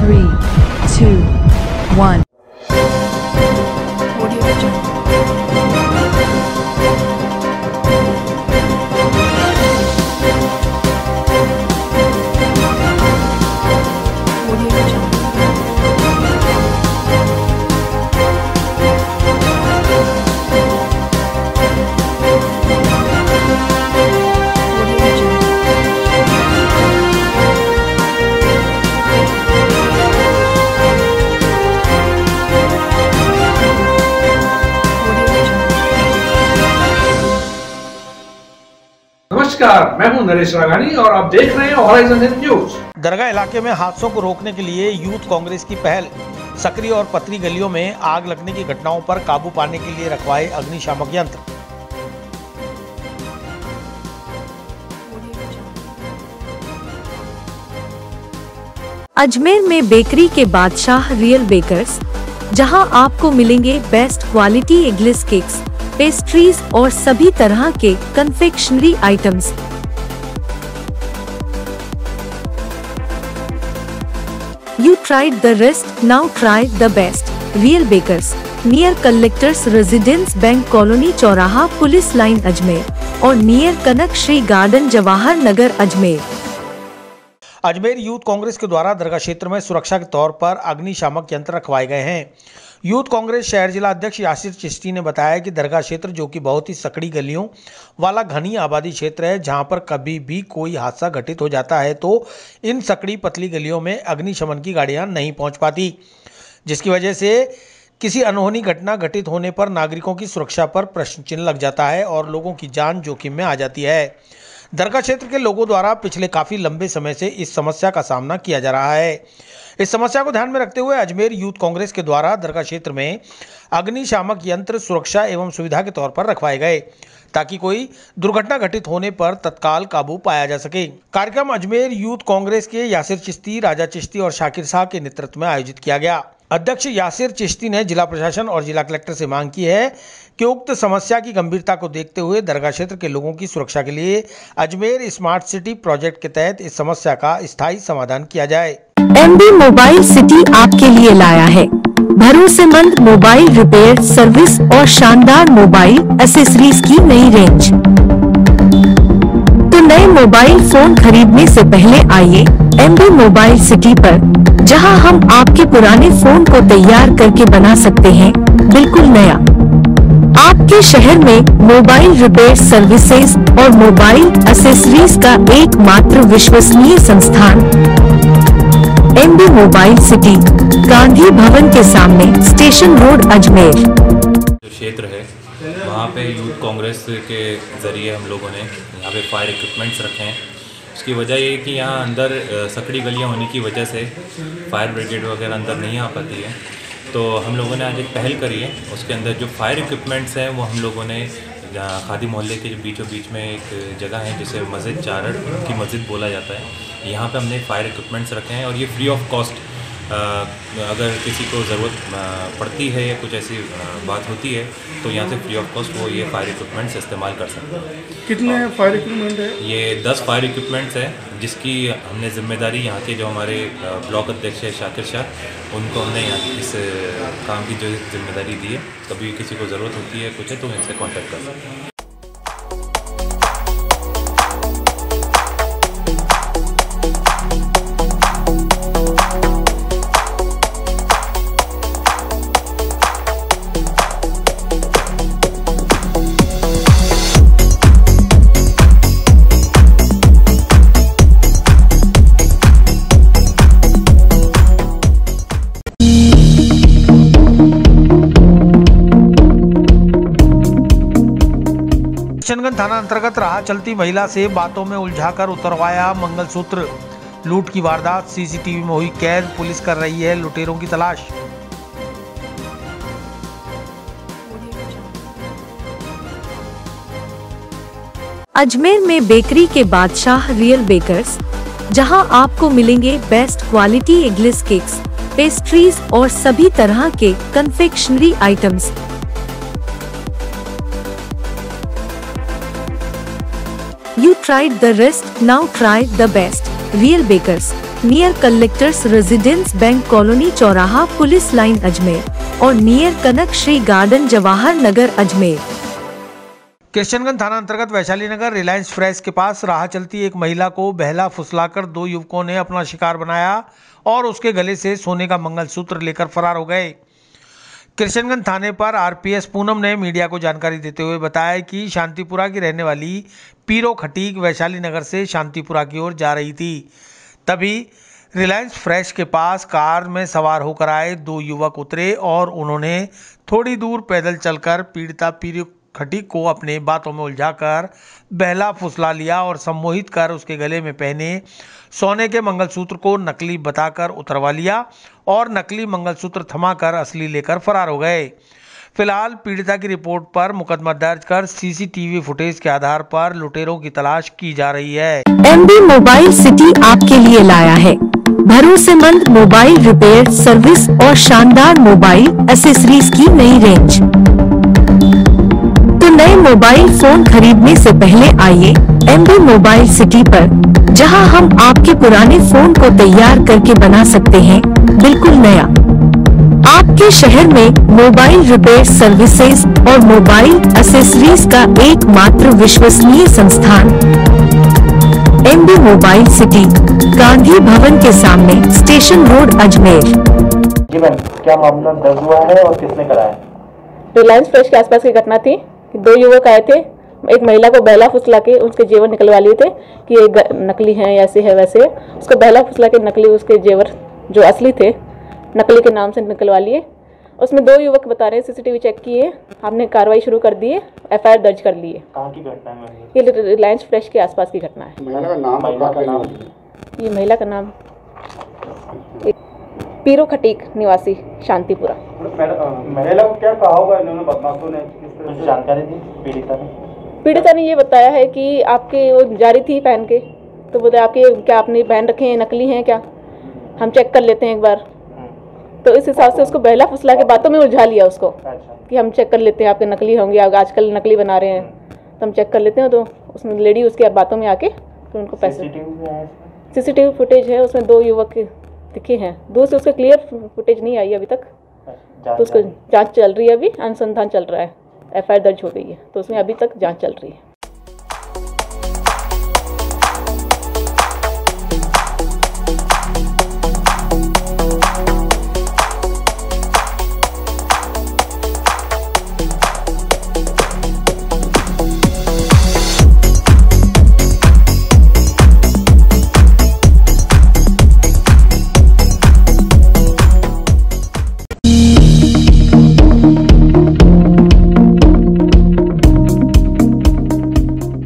3, 2, 1. नमस्कार, मैं हूं नरेश राघानी और आप देख रहे हैं हॉराइजन हिंद न्यूज। दरगाह इलाके में हादसों को रोकने के लिए यूथ कांग्रेस की पहल। सकरी और पतरी गलियों में आग लगने की घटनाओं पर काबू पाने के लिए रखवाए अग्निशामक यंत्र। अजमेर में बेकरी के बादशाह रियल बेकर्स, जहां आपको मिलेंगे best quality eggless cakes, pastries और सभी तरह के confectionery items. You tried the rest, now try the best. Real Bakers, near Collectors Residence Bank Colony चौराहा पुलिस लाइन अजमेर और near Kanak Shri garden Jawahar Nagar Ajmer. Ajmer youth Congress के द्वारा दरगाह क्षेत्र में सुरक्षा के तौर पर अग्निशामक यंत्र रखवाए गए हैं। यूथ कांग्रेस शहर जिला अध्यक्ष यासिर चिश्ती ने बताया कि दरगाह क्षेत्र जो कि बहुत ही सकड़ी गलियों वाला घनी आबादी क्षेत्र है, जहां पर कभी भी कोई हादसा घटित हो जाता है तो इन सकड़ी पतली गलियों में अग्निशमन की गाड़ियां नहीं पहुंच पाती, जिसकी वजह से किसी अनहोनी घटना घटित होने पर नागरिकों की सुरक्षा पर प्रश्न चिन्ह लग जाता है और लोगों की जान जोखिम में आ जाती है। दरगाह क्षेत्र के लोगों द्वारा पिछले काफी लंबे समय से इस समस्या का सामना किया जा रहा है। इस समस्या को ध्यान में रखते हुए अजमेर यूथ कांग्रेस के द्वारा दरगाह क्षेत्र में अग्निशामक यंत्र सुरक्षा एवं सुविधा के तौर पर रखवाए गए ताकि कोई दुर्घटना घटित होने पर तत्काल काबू पाया जा सके। कार्यक्रम अजमेर यूथ कांग्रेस के यासिर चिश्ती, राजा चिश्ती और शाकिर शाह के नेतृत्व में आयोजित किया गया। अध्यक्ष यासिर चिश्ती ने जिला प्रशासन और जिला कलेक्टर से मांग की है कि उक्त समस्या की गंभीरता को देखते हुए दरगाह क्षेत्र के लोगों की सुरक्षा के लिए अजमेर स्मार्ट सिटी प्रोजेक्ट के तहत इस समस्या का स्थायी समाधान किया जाए। MB मोबाइल सिटी आपके लिए लाया है भरोसेमंद मोबाइल रिपेयर सर्विस और शानदार मोबाइल एसेसरीज की नई रेंज। तो नए मोबाइल फोन खरीदने से पहले आइए MB मोबाइल सिटी पर, जहां हम आपके पुराने फोन को तैयार करके बना सकते हैं बिल्कुल नया। आपके शहर में मोबाइल रिपेयर सर्विसेज और मोबाइल एसेसरीज का एकमात्र विश्वसनीय संस्थान MB mobile city, Gandhi Bhavan के सामने, स्टेशन रोड, अजमेर। जो क्षेत्र है वहाँ पे यूथ कांग्रेस के ज़रिए हम लोगों ने यहाँ पे फायर इक्विपमेंट्स रखे हैं। उसकी वजह ये है कि यहाँ अंदर सकड़ी गलियाँ होने की वजह से फायर ब्रिगेड वगैरह अंदर नहीं आ पाती है, तो हम लोगों ने आज एक पहल करी है। उसके अंदर जो फायर इक्विपमेंट्स हैं वो हम लोगों ने खादी मोहल्ले के जो बीचों बीच में एक जगह है जिसे मस्जिद चारड़ की मस्जिद बोला जाता है, यहाँ पे हमने फायर इक्विपमेंट्स रखे हैं और ये फ्री ऑफ कॉस्ट अगर किसी को ज़रूरत पड़ती है या कुछ ऐसी बात होती है तो यहाँ से फ्री ऑफ कॉस्ट वो ये फायर इक्विपमेंट्स इस्तेमाल कर सकते हैं। कितने फायर इक्विपमेंट है? ये 10 फायर इक्विपमेंट्स है, जिसकी हमने जिम्मेदारी यहाँ के जो हमारे ब्लॉक अध्यक्ष है शाकिर शाह, उनको हमने यहाँ की इस काम की जो जिम्मेदारी दी है। कभी किसी को ज़रूरत होती है कुछ है तो इनसे कॉन्टैक्ट कर सकते हैं। किशनगंज थाना अंतर्गत राह चलती महिला से बातों में उलझाकर उतरवाया मंगलसूत्र। लूट की वारदात सीसीटीवी में हुई कैद, पुलिस कर रही है लुटेरों की तलाश। अजमेर में बेकरी के बादशाह रियल बेकर्स, जहां आपको मिलेंगे best quality eggless cakes, pastries और सभी तरह के confectionery items. You tried the rest, now try the best. Real Bakers, near collector's residence bank colony चौराहा पुलिस लाइन अजमेर और नियर कनक श्री गार्डन जवाहर नगर अजमेर। किशनगंज थाना अंतर्गत वैशाली नगर रिलायंस फ्रेश के पास राह चलती एक महिला को बहला फुसलाकर 2 युवकों ने अपना शिकार बनाया और उसके गले से सोने का मंगलसूत्र लेकर फरार हो गए। किशनगंज थाने पर आरपीएस पूनम ने मीडिया को जानकारी देते हुए बताया कि शांतिपुरा की रहने वाली पीरो खटीक वैशाली नगर से शांतिपुरा की ओर जा रही थी। तभी रिलायंस फ्रेश के पास कार में सवार होकर आए 2 युवक उतरे और उन्होंने थोड़ी दूर पैदल चलकर पीड़िता पीरो खटीक को अपने बातों में उलझाकर बहला फुसला लिया और सम्मोहित कर उसके गले में पहने सोने के मंगलसूत्र को नकली बताकर उतरवा लिया और नकली मंगलसूत्र थमाकर असली लेकर फरार हो गए। फिलहाल पीड़िता की रिपोर्ट पर मुकदमा दर्ज कर सीसीटीवी फुटेज के आधार पर लुटेरों की तलाश की जा रही है। एमबी मोबाइल सिटी आपके लिए लाया है भरोसेमंद मोबाइल रिपेयर सर्विस और शानदार मोबाइल एसेसरीज की नई रेंज। तो नए मोबाइल फोन खरीदने से पहले आइए एमबी मोबाइल सिटी पर, जहां हम आपके पुराने फोन को तैयार करके बना सकते हैं बिल्कुल नया। आपके शहर में मोबाइल रिपेयर सर्विसेज और मोबाइल एसेसरीज का एकमात्र विश्वसनीय संस्थान MB mobile city, Gandhi Bhavan के सामने, स्टेशन रोड, अजमेर। जी मैम, क्या मामला दर्ज हुआ है और किसने कराया? रिलायंस फ्रेश के आसपास की घटना थी कि 2 युवक आए थे, एक महिला को बहला फुसला के उसके जेवर निकलवा लिए थे कि ये नकली हैं, ऐसे है वैसे है। उसको बहला फुसला के नकली उसके जेवर जो असली थे नकली के नाम से निकलवा लिए। उसमें 2 युवक बता रहे हैं, सीसीटीवी चेक किए, हमने कार्रवाई शुरू कर दी है, एफआईआर दर्ज कर ली है। कहाँ की घटना है? ये रिलायंस फ्रेश के आसपास की घटना है। महिला का नाम? ये महिला का नाम पीरो खटीक निवासी शांतिपुरा। महिला को क्या कहा होगा इन्होंने, बदमाशों ने? कुछ जानकारी दी पीड़िता ने ये बताया है कि आपके वो जारी थी पहन के, तो बोले आपके क्या आपने पहन रखे हैं, नकली हैं क्या, हम चेक कर लेते हैं एक बार। तो इस हिसाब से उसको बहला फुसला के बातों में उलझा लिया उसको। कि हम चेक कर लेते हैं आपके नकली होंगे, आजकल नकली बना रहे हैं तो हम चेक कर लेते हैं। तो उसमें लेडी उसके बातों में आके तो उनको पैसे, सीसीटीवी फुटेज है उसमें 2 युवक दिखे हैं, दूर से उसका क्लियर फुटेज नहीं आई अभी तक, तो उसको जांच चल रही है, अभी अनुसंधान चल रहा है। एफआईआर दर्ज हो गई है तो उसमें अभी तक जांच चल रही है।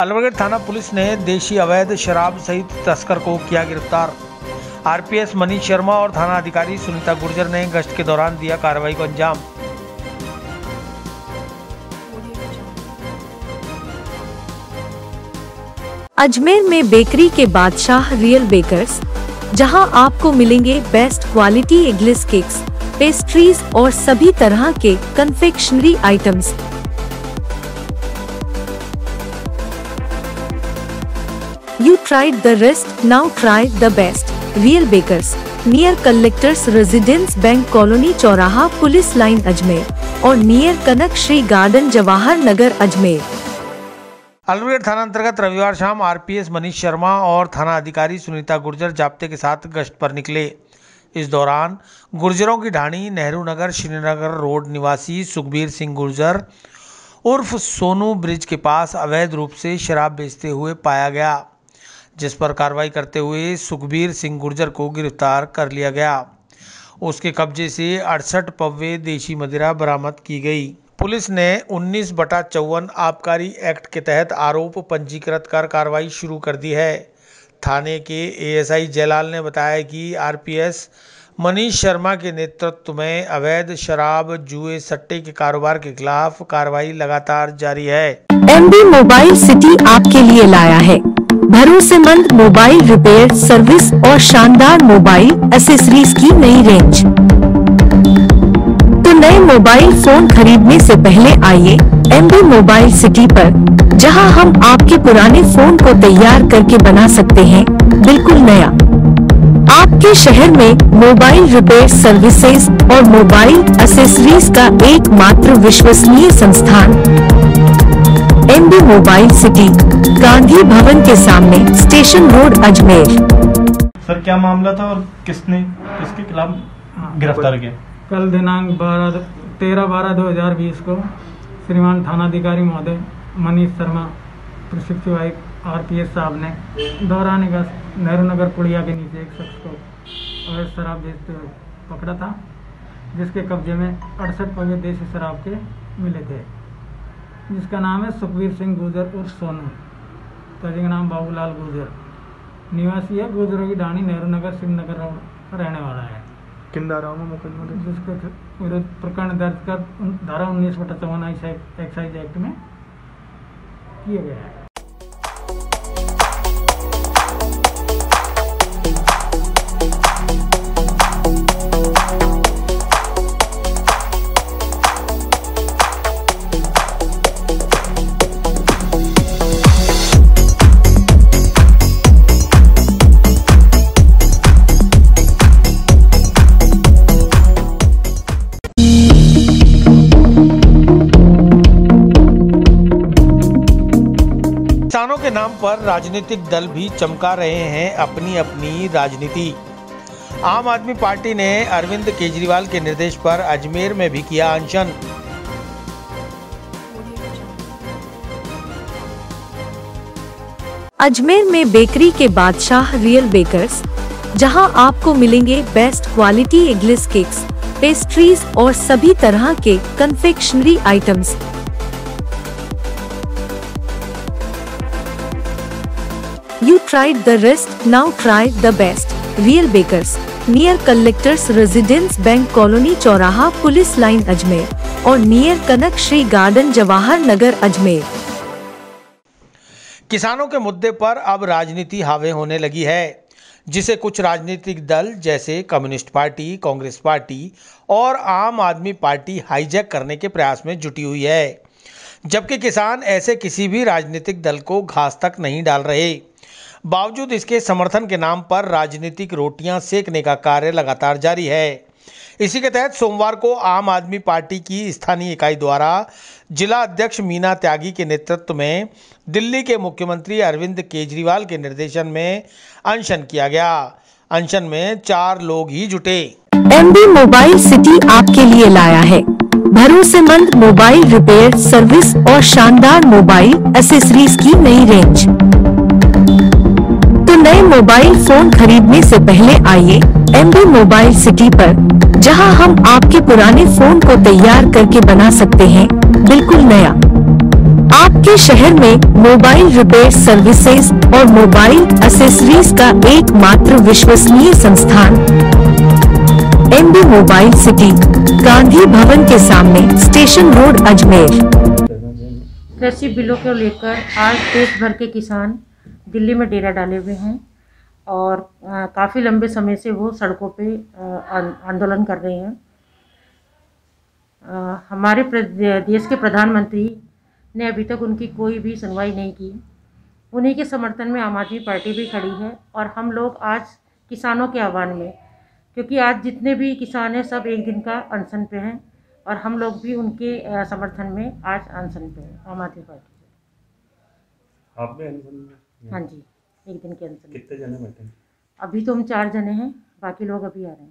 अलवरगढ़ थाना पुलिस ने देशी अवैध शराब सहित तस्कर को किया गिरफ्तार। आरपीएस मनीष शर्मा और थाना अधिकारी सुनीता गुर्जर ने गश्त के दौरान दिया कार्रवाई को अंजाम। अजमेर में बेकरी के बादशाह रियल बेकर्स, जहां आपको मिलेंगे best quality eggless cakes, pastries और सभी तरह के confectionery items. You tried the rest, now try the best. Real Bakers, near Collectors Residence Bank Colony चौराहा पुलिस लाइन अजमेर और नियर कनक श्री गार्डन जवाहर नगर अजमेर। अलवरगढ़ थाना अंतर्गत रविवार शाम आरपीएस मनीष शर्मा और थाना अधिकारी सुनीता गुर्जर जाब्ते के साथ गश्त पर निकले। इस दौरान गुर्जरों की ढाणी नेहरू नगर श्रीनगर रोड निवासी सुखबीर सिंह गुर्जर उर्फ सोनू ब्रिज के पास अवैध रूप से शराब बेचते हुए पाया गया, जिस पर कार्रवाई करते हुए सुखबीर सिंह गुर्जर को गिरफ्तार कर लिया गया। उसके कब्जे से 68 पव्वे देशी मदिरा बरामद की गई। पुलिस ने 19/54 आबकारी एक्ट के तहत आरोप पंजीकृत कर कार्रवाई शुरू कर दी है। थाने के एएसआई जयलाल ने बताया कि आरपीएस मनीष शर्मा के नेतृत्व में अवैध शराब जुए सट्टे के कारोबार के खिलाफ कार्रवाई लगातार जारी है। एमबी मोबाइल सिटी आपके लिए लाया है भरोसेमंद मोबाइल रिपेयर सर्विस और शानदार मोबाइल एसेसरीज की नई रेंज। तो नए मोबाइल फोन खरीदने से पहले आइए एमबी मोबाइल सिटी पर, जहां हम आपके पुराने फोन को तैयार करके बना सकते हैं बिल्कुल नया। आपके शहर में मोबाइल रिपेयर सर्विसेज और मोबाइल एसेसरीज का एकमात्र विश्वसनीय संस्थान MB mobile city, Gandhi Bhavan के सामने, स्टेशन रोड, अजमेर। सर क्या मामला था और किसके खिलाफ गिरफ्तार किया? कल दिनांक 13/12/2020 को श्रीमान थानाधिकारी महोदय मनीष शर्मा प्रशिक्षु आयुक्त RPS साहब ने दौरान गश्त नेहरू नगर पुड़िया के नीचे एक शख्स को अवैध शराब बेचते हुए पकड़ा था, जिसके कब्जे में 68 पौधे देसी शराब के मिले थे, जिसका नाम है सुखबीर सिंह गुर्जर उर्फ सोनू, का नाम बाबूलाल गुर्जर, निवासी है गुर्जरों की ढाणी, नेहरू नगर, श्रीनगर रोड रहने वाला है। किन धाराओं में मुकदमा दर्ज? जिसके विरुद्ध प्रकरण दर्ज कर धारा 19/54 एक्साइज एक्ट में किया गया है। किसानों के नाम पर राजनीतिक दल भी चमका रहे हैं अपनी अपनी राजनीति। आम आदमी पार्टी ने अरविंद केजरीवाल के निर्देश पर अजमेर में भी किया अनशन। अजमेर में बेकरी के बादशाह रियल बेकर्स, जहां आपको मिलेंगे best quality eggless cakes, pastries और सभी तरह के confectionery items. You tried the rest, now try the best. Real Bakers, near Collectors Residence Bank Colony चौराहा पुलिस लाइन अजमेर और नियर कनक श्री गार्डन जवाहर नगर अजमेर। किसानों के मुद्दे पर अब राजनीति हावी होने लगी है, जिसे कुछ राजनीतिक दल जैसे कम्युनिस्ट पार्टी, कांग्रेस पार्टी और आम आदमी पार्टी हाईजैक करने के प्रयास में जुटी हुई है, जबकि किसान ऐसे किसी भी राजनीतिक दल को घास तक नहीं डाल रहे। बावजूद इसके समर्थन के नाम पर राजनीतिक रोटियां सेकने का कार्य लगातार जारी है। इसी के तहत सोमवार को आम आदमी पार्टी की स्थानीय इकाई द्वारा जिला अध्यक्ष मीना त्यागी के नेतृत्व में दिल्ली के मुख्यमंत्री अरविंद केजरीवाल के निर्देशन में अनशन किया गया। अनशन में 4 लोग ही जुटे। एमबी मोबाइल सिटी आपके लिए लाया है भरोसेमंद मोबाइल रिपेयर सर्विस और शानदार मोबाइल एसेसरीज की नई रेंज। तो नए मोबाइल फोन खरीदने से पहले आइए एमबी मोबाइल सिटी पर, जहां हम आपके पुराने फोन को तैयार करके बना सकते हैं बिल्कुल नया। आपके शहर में मोबाइल रिपेयर सर्विसेज और मोबाइल एसेसरीज का एकमात्र विश्वसनीय संस्थान MB mobile city, Gandhi Bhavan के सामने, स्टेशन रोड, अजमेर। कृषि बिलों को लेकर आज देश भर के किसान दिल्ली में डेरा डाले हुए हैं और काफ़ी लंबे समय से वो सड़कों पे आंदोलन कर रहे हैं। हमारे देश के प्रधानमंत्री ने अभी तक उनकी कोई भी सुनवाई नहीं की। उन्हीं के समर्थन में आम आदमी पार्टी भी खड़ी है और हम लोग आज किसानों के आह्वान में, क्योंकि आज जितने भी किसान हैं सब एक दिन का अनशन पे हैं और हम लोग भी उनके समर्थन में आज अनशन पे हैं आम आदमी पार्टी से। आप भी अनशन में? हाँ जी, एक दिन के अनशन। कितने जने बैठे? अभी तो हम 4 जने हैं, बाकी लोग अभी आ रहे हैं।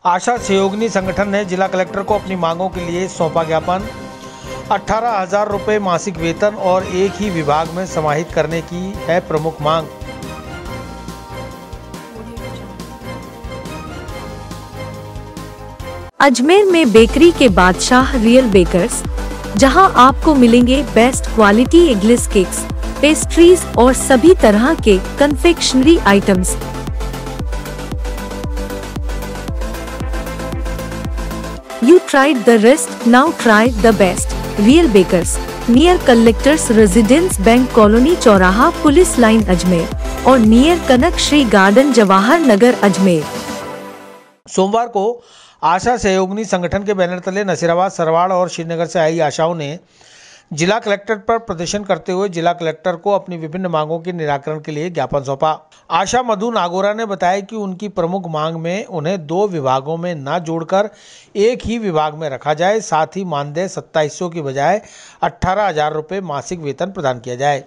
आशा सहयोगिनी संगठन ने जिला कलेक्टर को अपनी मांगों के लिए सौंपा ज्ञापन। 18,000 रुपये मासिक वेतन और एक ही विभाग में समाहित करने की है प्रमुख मांग। अजमेर में बेकरी के बादशाह रियल बेकर्स, जहां आपको मिलेंगे best quality eggless cakes, pastries और सभी तरह के confectionery items. You tried the rest, now try the best. Real Bakers, near Collectors Residence Bank Colony चौराहा पुलिस लाइन अजमेर और नियर कनक श्री गार्डन जवाहर नगर अजमेर। सोमवार को आशा सहयोगिनी संगठन के बैनर तले नसीराबाद, सरवाड़ और श्रीनगर से आई आशाओं ने जिला कलेक्टर पर प्रदर्शन करते हुए जिला कलेक्टर को अपनी विभिन्न मांगों के निराकरण के लिए ज्ञापन सौंपा। आशा मधु नागोरा ने बताया कि उनकी प्रमुख मांग में उन्हें 2 विभागों में न जोड़कर एक ही विभाग में रखा जाए, साथ ही मानदेय 2700 की बजाय 18,000 रुपये मासिक वेतन प्रदान किया जाए।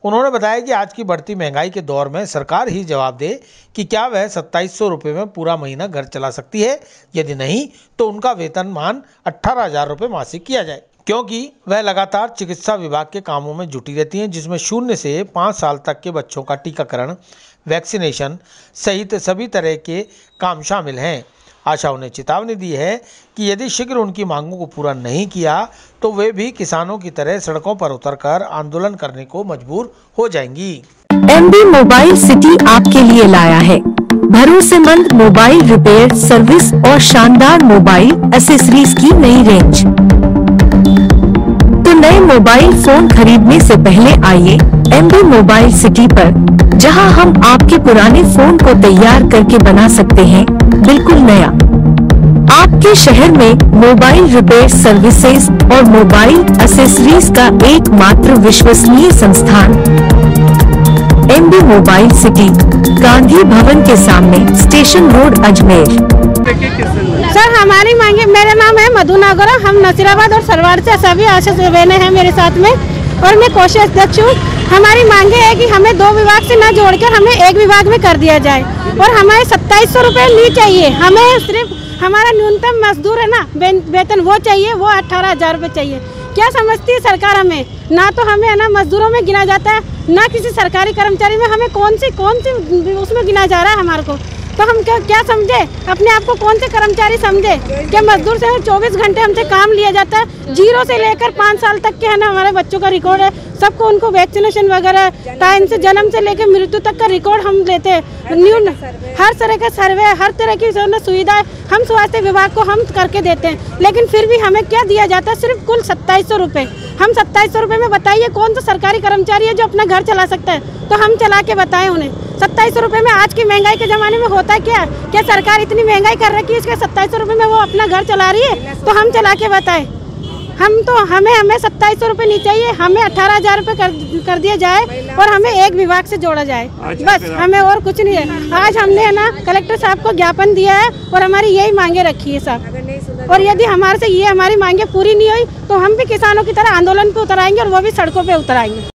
उन्होंने बताया कि आज की बढ़ती महंगाई के दौर में सरकार ही जवाब दे कि क्या वह 2700 रुपये में पूरा महीना घर चला सकती है, यदि नहीं तो उनका वेतनमान 18,000 रुपये मासिक किया जाए, क्योंकि वह लगातार चिकित्सा विभाग के कामों में जुटी रहती हैं, जिसमें 0 से 5 साल तक के बच्चों का टीकाकरण, वैक्सीनेशन सहित सभी तरह के काम शामिल हैं। आशाओं ने चेतावनी दी है कि यदि शीघ्र उनकी मांगों को पूरा नहीं किया तो वे भी किसानों की तरह सड़कों पर उतरकर आंदोलन करने को मजबूर हो जाएंगी। एमबी मोबाइल सिटी आपके लिए लाया है भरोसेमंद मोबाइल रिपेयर सर्विस और शानदार मोबाइल एक्सेसरीज की नई रेंज। तो नए मोबाइल फोन खरीदने से पहले आइए एमबी मोबाइल सिटी पर, जहां हम आपके पुराने फोन को तैयार करके बना सकते हैं बिल्कुल नया। आपके शहर में मोबाइल रिपेयर सर्विसेज और मोबाइल एक्सेसरीज का एकमात्र विश्वसनीय संस्थान MB mobile city, Gandhi Bhavan के सामने, स्टेशन रोड, अजमेर। सर हमारी मांगे, मेरा नाम है मधु नागोरा, हम नसीराबाद और सरवाड़ से सभी आशा बहनें हैं मेरे साथ में और मैं कोषाध्यक्ष अध्यक्ष हूँ। हमारी मांगे है कि हमें 2 विभाग से न जोड़कर हमें एक विभाग में कर दिया जाए और हमारे 2700 रुपये नहीं चाहिए, हमें सिर्फ हमारा न्यूनतम मजदूर है ना वेतन वो चाहिए, वो 18,000 रुपये चाहिए। क्या समझती है सरकार हमें? ना तो हमें है ना मजदूरों में गिना जाता है, ना किसी सरकारी कर्मचारी में, हमें कौन सी उसमें गिना जा रहा है हमारे को। तो हम क्या समझे अपने आप को, कौन से कर्मचारी समझे? क्या मजदूर से 24 घंटे हमसे काम लिया जाता है, 0 से लेकर 5 साल तक के है ना हमारे बच्चों का रिकॉर्ड है, सबको उनको वैक्सीनेशन वगैरह टाइम से जन्म से लेकर मृत्यु तक का रिकॉर्ड हम लेते हैं। हर तरह का सर्वे, हर तरह की सुविधाएं हम स्वास्थ्य विभाग को हम करके देते हैं, लेकिन फिर भी हमें क्या दिया जाता है? सिर्फ कुल 2700 रुपये। हम 2700 रुपये में बताइए कौन सा सरकारी कर्मचारी है जो अपना घर चला सकता है? तो हम चला के बताएं उन्हें 2700 रुपये में। आज की महंगाई के ज़माने में होता है क्या सरकार इतनी महंगाई कर रही है, इसके 2700 रुपये में वो अपना घर चला रही है? तो हम चला के बताएं। हमें 2700 रुपये नहीं चाहिए, हमें 18,000 रुपये कर दिया जाए और हमें एक विभाग से जोड़ा जाए, बस हमें और कुछ नहीं है। आज हमने है ना कलेक्टर साहब को ज्ञापन दिया है और हमारी यही मांगे रखी है साहब, और यदि हमारे से ये हमारी मांगे पूरी नहीं हुई तो हम भी किसानों की तरह आंदोलन पे उतर आएंगे और वो भी सड़कों पे उतर आएंगे।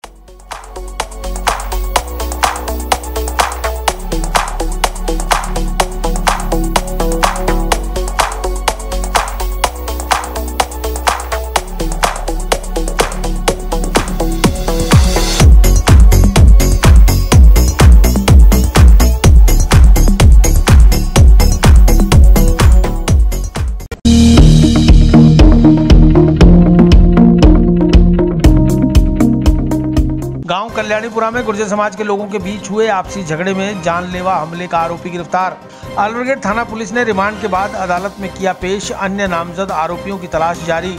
गांव कल्याणीपुरा में गुर्जर समाज के लोगों के बीच हुए आपसी झगड़े में जानलेवा हमले का आरोपी गिरफ्तार। अलवरगेट थाना पुलिस ने रिमांड के बाद अदालत में किया पेश, अन्य नामजद आरोपियों की तलाश जारी।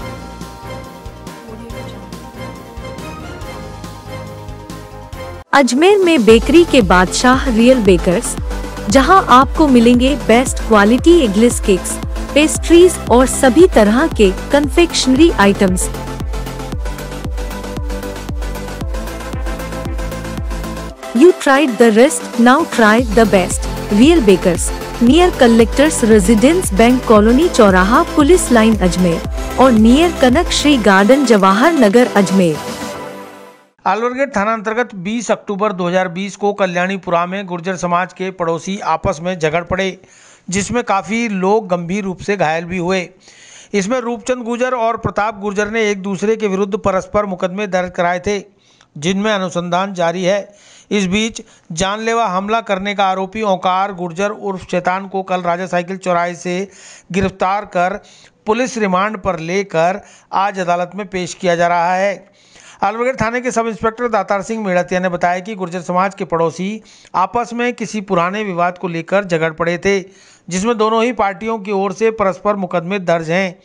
अजमेर में बेकरी के बादशाह रियल बेकर्स, जहां आपको मिलेंगे best quality eggless cakes, pastries और सभी तरह के confectionery items. You tried the rest, now try the best. Real Bakers, near Collectors Residence Bank Colony चौराहा पुलिस लाइन अजमेर और नियर कनक श्री गार्डन जवाहर नगर अजमेर। अलवरगेट थाना अंतर्गत 20 अक्टूबर 2020 को कल्याणीपुरा में गुर्जर समाज के पड़ोसी आपस में झगड़ पड़े, जिसमें काफ़ी लोग गंभीर रूप से घायल भी हुए। इसमें रूपचंद गुर्जर और प्रताप गुर्जर ने एक दूसरे के विरुद्ध परस्पर मुकदमे दर्ज कराए थे, जिनमें अनुसंधान जारी है। इस बीच जानलेवा हमला करने का आरोपी ओंकार गुर्जर उर्फ शैतान को कल राजा साइकिल चौराहे से गिरफ्तार कर पुलिस रिमांड पर लेकर आज अदालत में पेश किया जा रहा है। अलवरगेट थाने के सब इंस्पेक्टर दातार सिंह मेड़तिया ने बताया कि गुर्जर समाज के पड़ोसी आपस में किसी पुराने विवाद को लेकर झगड़ पड़े थे, जिसमें दोनों ही पार्टियों की ओर से परस्पर मुकदमे दर्ज हैं।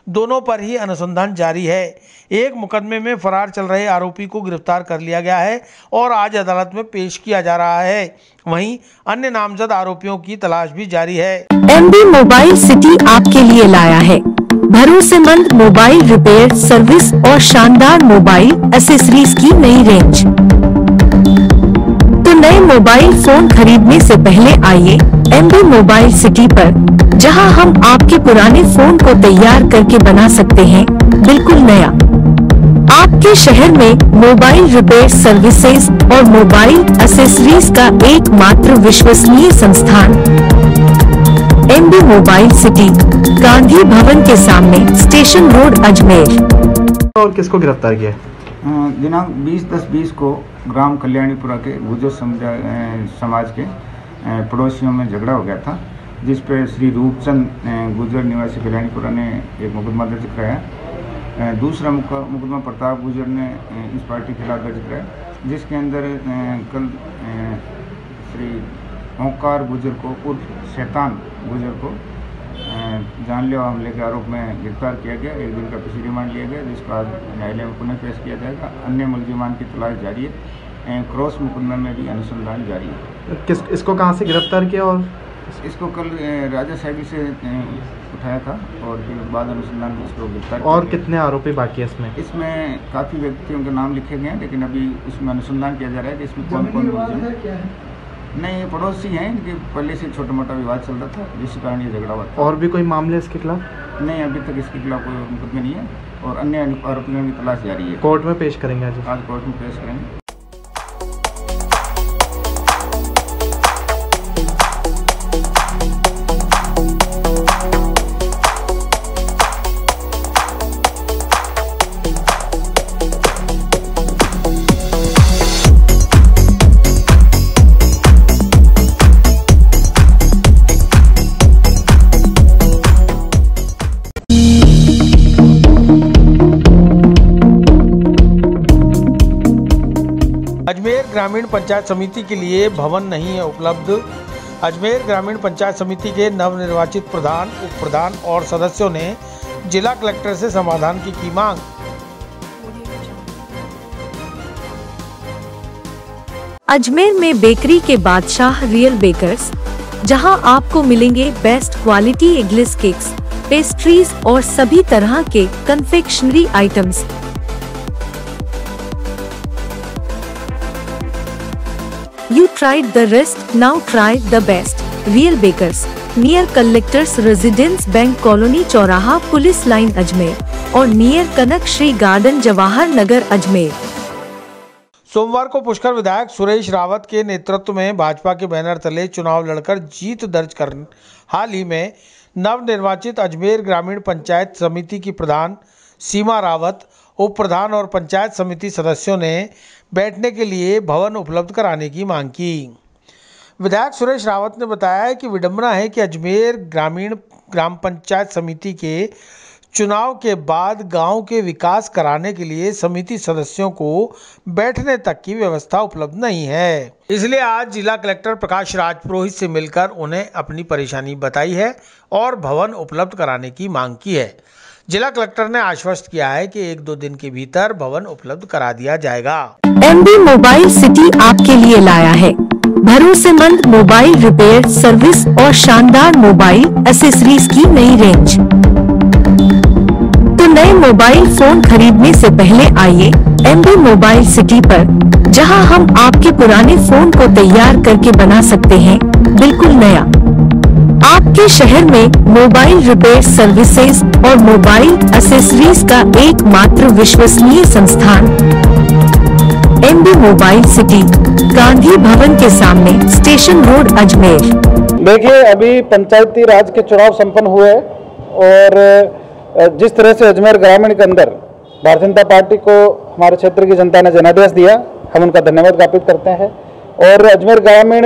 दोनों पर ही अनुसंधान जारी है। एक मुकदमे में फरार चल रहे आरोपी को गिरफ्तार कर लिया गया है और आज अदालत में पेश किया जा रहा है। वहीं अन्य नामजद आरोपियों की तलाश भी जारी है। एमबी मोबाइल सिटी आपके लिए लाया है भरोसेमंद मोबाइल रिपेयर सर्विस और शानदार मोबाइल एसेसरीज की नई रेंज। तो नए मोबाइल फोन खरीदने से पहले आइए एमबी मोबाइल सिटी पर, जहां हम आपके पुराने फोन को तैयार करके बना सकते हैं बिल्कुल नया। आपके शहर में मोबाइल रिपेयर सर्विसेज और मोबाइल एसेसरीज का एकमात्र विश्वसनीय संस्थान MB mobile city, Gandhi Bhavan के सामने, स्टेशन रोड, अजमेर। और किसको गिरफ्तार किया? दिनांक 20/10/20 को ग्राम कल्याणीपुरा के गुर्जर समाज के पड़ोसियों में झगड़ा हो गया था, जिस पर श्री रूपचंद गुर्जर निवासी कल्याणीपुरा ने एक मुकदमा दर्ज कराया। दूसरा मुकदमा प्रताप गुर्जर ने इस पार्टी के खिलाफ दर्ज कराया, जिसके अंदर कल श्री ओंकार गुर्जर को उर्फ शैतान गुर्जर को जानलेवा हमले के आरोप में गिरफ्तार किया गया। 1 दिन का पीसी रिमांड लिया गया, जिसको आज न्यायालय में पुनः पेश किया जाएगा। अन्य मुलजिमान की तलाश जारी है। क्रॉस मुकदमे में भी अनुसंधान जारी है। इसको कहाँ से गिरफ्तार किया? और इसको कल राजा साहिबी से उठाया था और फिर बाद अनुसंधान में इसको गिरफ्तार किया। और कितने आरोपी बाकी है इसमें? इसमें काफ़ी व्यक्तियों के नाम लिखे गए हैं, लेकिन अभी इसमें अनुसंधान किया जा रहा है कि इसमें कौन कौन मुलजिम। नहीं, ये पड़ोसी हैं, इनके पहले से छोटा मोटा विवाद चल रहा था, जिस कारण ये झगड़ा हुआ था। और भी कोई मामले इसके खिलाफ? नहीं, अभी तक इसके खिलाफ कोई मुकदमे नहीं है और अन्य आरोपियों की तलाश जारी है। कोर्ट में पेश करेंगे आज कोर्ट में पेश करेंगे। अजमेर ग्रामीण पंचायत समिति के लिए भवन नहीं है उपलब्ध। अजमेर ग्रामीण पंचायत समिति के नवनिर्वाचित प्रधान, उप प्रधान और सदस्यों ने जिला कलेक्टर से समाधान की मांग। अजमेर में बेकरी के बादशाह रियल बेकर्स, जहां आपको मिलेंगे best quality eggless cakes, pastries और सभी तरह के confectionery items. You tried the rest, now try the best. Real Bakers, near Collectors Residence Bank Colony चौराहा पुलिस लाइन अजमेर और नियर कनक श्री गार्डन जवाहर नगर अजमेर। सोमवार को पुष्कर विधायक सुरेश रावत के नेतृत्व में भाजपा के बैनर तले चुनाव लड़कर जीत दर्ज कर हाल ही में नवनिर्वाचित अजमेर ग्रामीण पंचायत समिति की प्रधान सीमा रावत, उप प्रधान और पंचायत समिति सदस्यों ने बैठने के लिए भवन उपलब्ध कराने की मांग की। विधायक सुरेश रावत ने बताया कि विडंबना है कि अजमेर ग्राम पंचायत समिति के चुनाव के बाद गांव के विकास कराने के लिए समिति सदस्यों को बैठने तक की व्यवस्था उपलब्ध नहीं है। इसलिए आज जिला कलेक्टर प्रकाश राजपुरोहित से मिलकर उन्हें अपनी परेशानी बताई है और भवन उपलब्ध कराने की मांग की है। जिला कलेक्टर ने आश्वस्त किया है कि 1-2 दिन के भीतर भवन उपलब्ध करा दिया जाएगा। एमबी मोबाइल सिटी आपके लिए लाया है भरोसेमंद मोबाइल रिपेयर सर्विस और शानदार मोबाइल एसेसरीज की नई रेंज। तो नए मोबाइल फोन खरीदने से पहले आइए एमबी मोबाइल सिटी पर, जहां हम आपके पुराने फोन को तैयार करके बना सकते हैं बिल्कुल नया। आपके शहर में मोबाइल रिपेयर सर्विसेज और मोबाइल एसेसरीज का एकमात्र विश्वसनीय संस्थान MB mobile city, Gandhi Bhavan के सामने, स्टेशन रोड, अजमेर। देखिए, अभी पंचायती राज के चुनाव संपन्न हुए और जिस तरह से अजमेर ग्रामीण के अंदर भारतीय जनता पार्टी को हमारे क्षेत्र की जनता ने जनादेश दिया, हम उनका धन्यवाद ज्ञापित करते हैं। और अजमेर ग्रामीण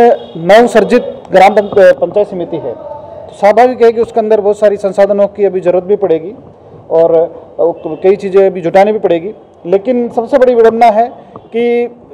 नवसर्जित ग्राम पंचायत समिति है, तो स्वाभाविक है कि उसके अंदर बहुत सारी संसाधनों की अभी जरूरत भी पड़ेगी और कई चीज़ें अभी जुटानी भी पड़ेगी। लेकिन सबसे बड़ी विडंबना है कि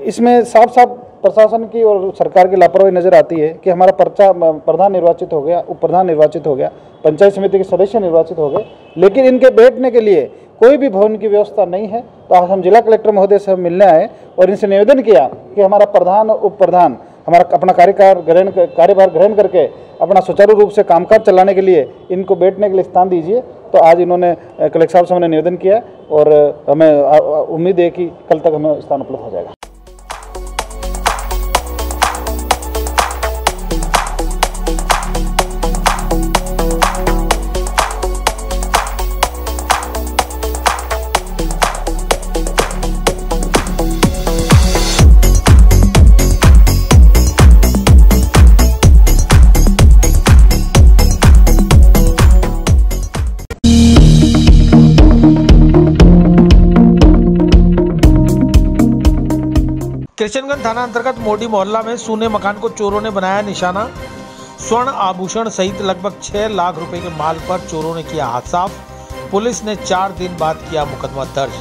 इसमें साफ साफ प्रशासन की और सरकार की लापरवाही नजर आती है कि हमारा पर्चा प्रधान निर्वाचित हो गया, उप प्रधान निर्वाचित हो गया, पंचायत समिति के सदस्य निर्वाचित हो गए, लेकिन इनके बैठने के लिए कोई भी भवन की व्यवस्था नहीं है। तो आज हम जिला कलेक्टर महोदय से मिलने आए और इनसे निवेदन किया कि हमारा प्रधान और उप प्रधान हमारा अपना कार्यभार ग्रहण करके अपना सुचारू रूप से कामकाज चलाने के लिए इनको बैठने के लिए स्थान दीजिए। तो आज इन्होंने कलेक्टर साहब से हमने निवेदन किया और हमें उम्मीद है कि कल तक हमें स्थान उपलब्ध हो जाएगा। किशनगंज थाना अंतर्गत मोडी मोहल्ला में सूने मकान को चोरों ने बनाया निशाना। स्वर्ण आभूषण सहित लगभग 6 लाख रुपए के माल पर चोरों ने किया हाथ साफ। पुलिस ने 4 दिन बाद किया मुकदमा दर्ज।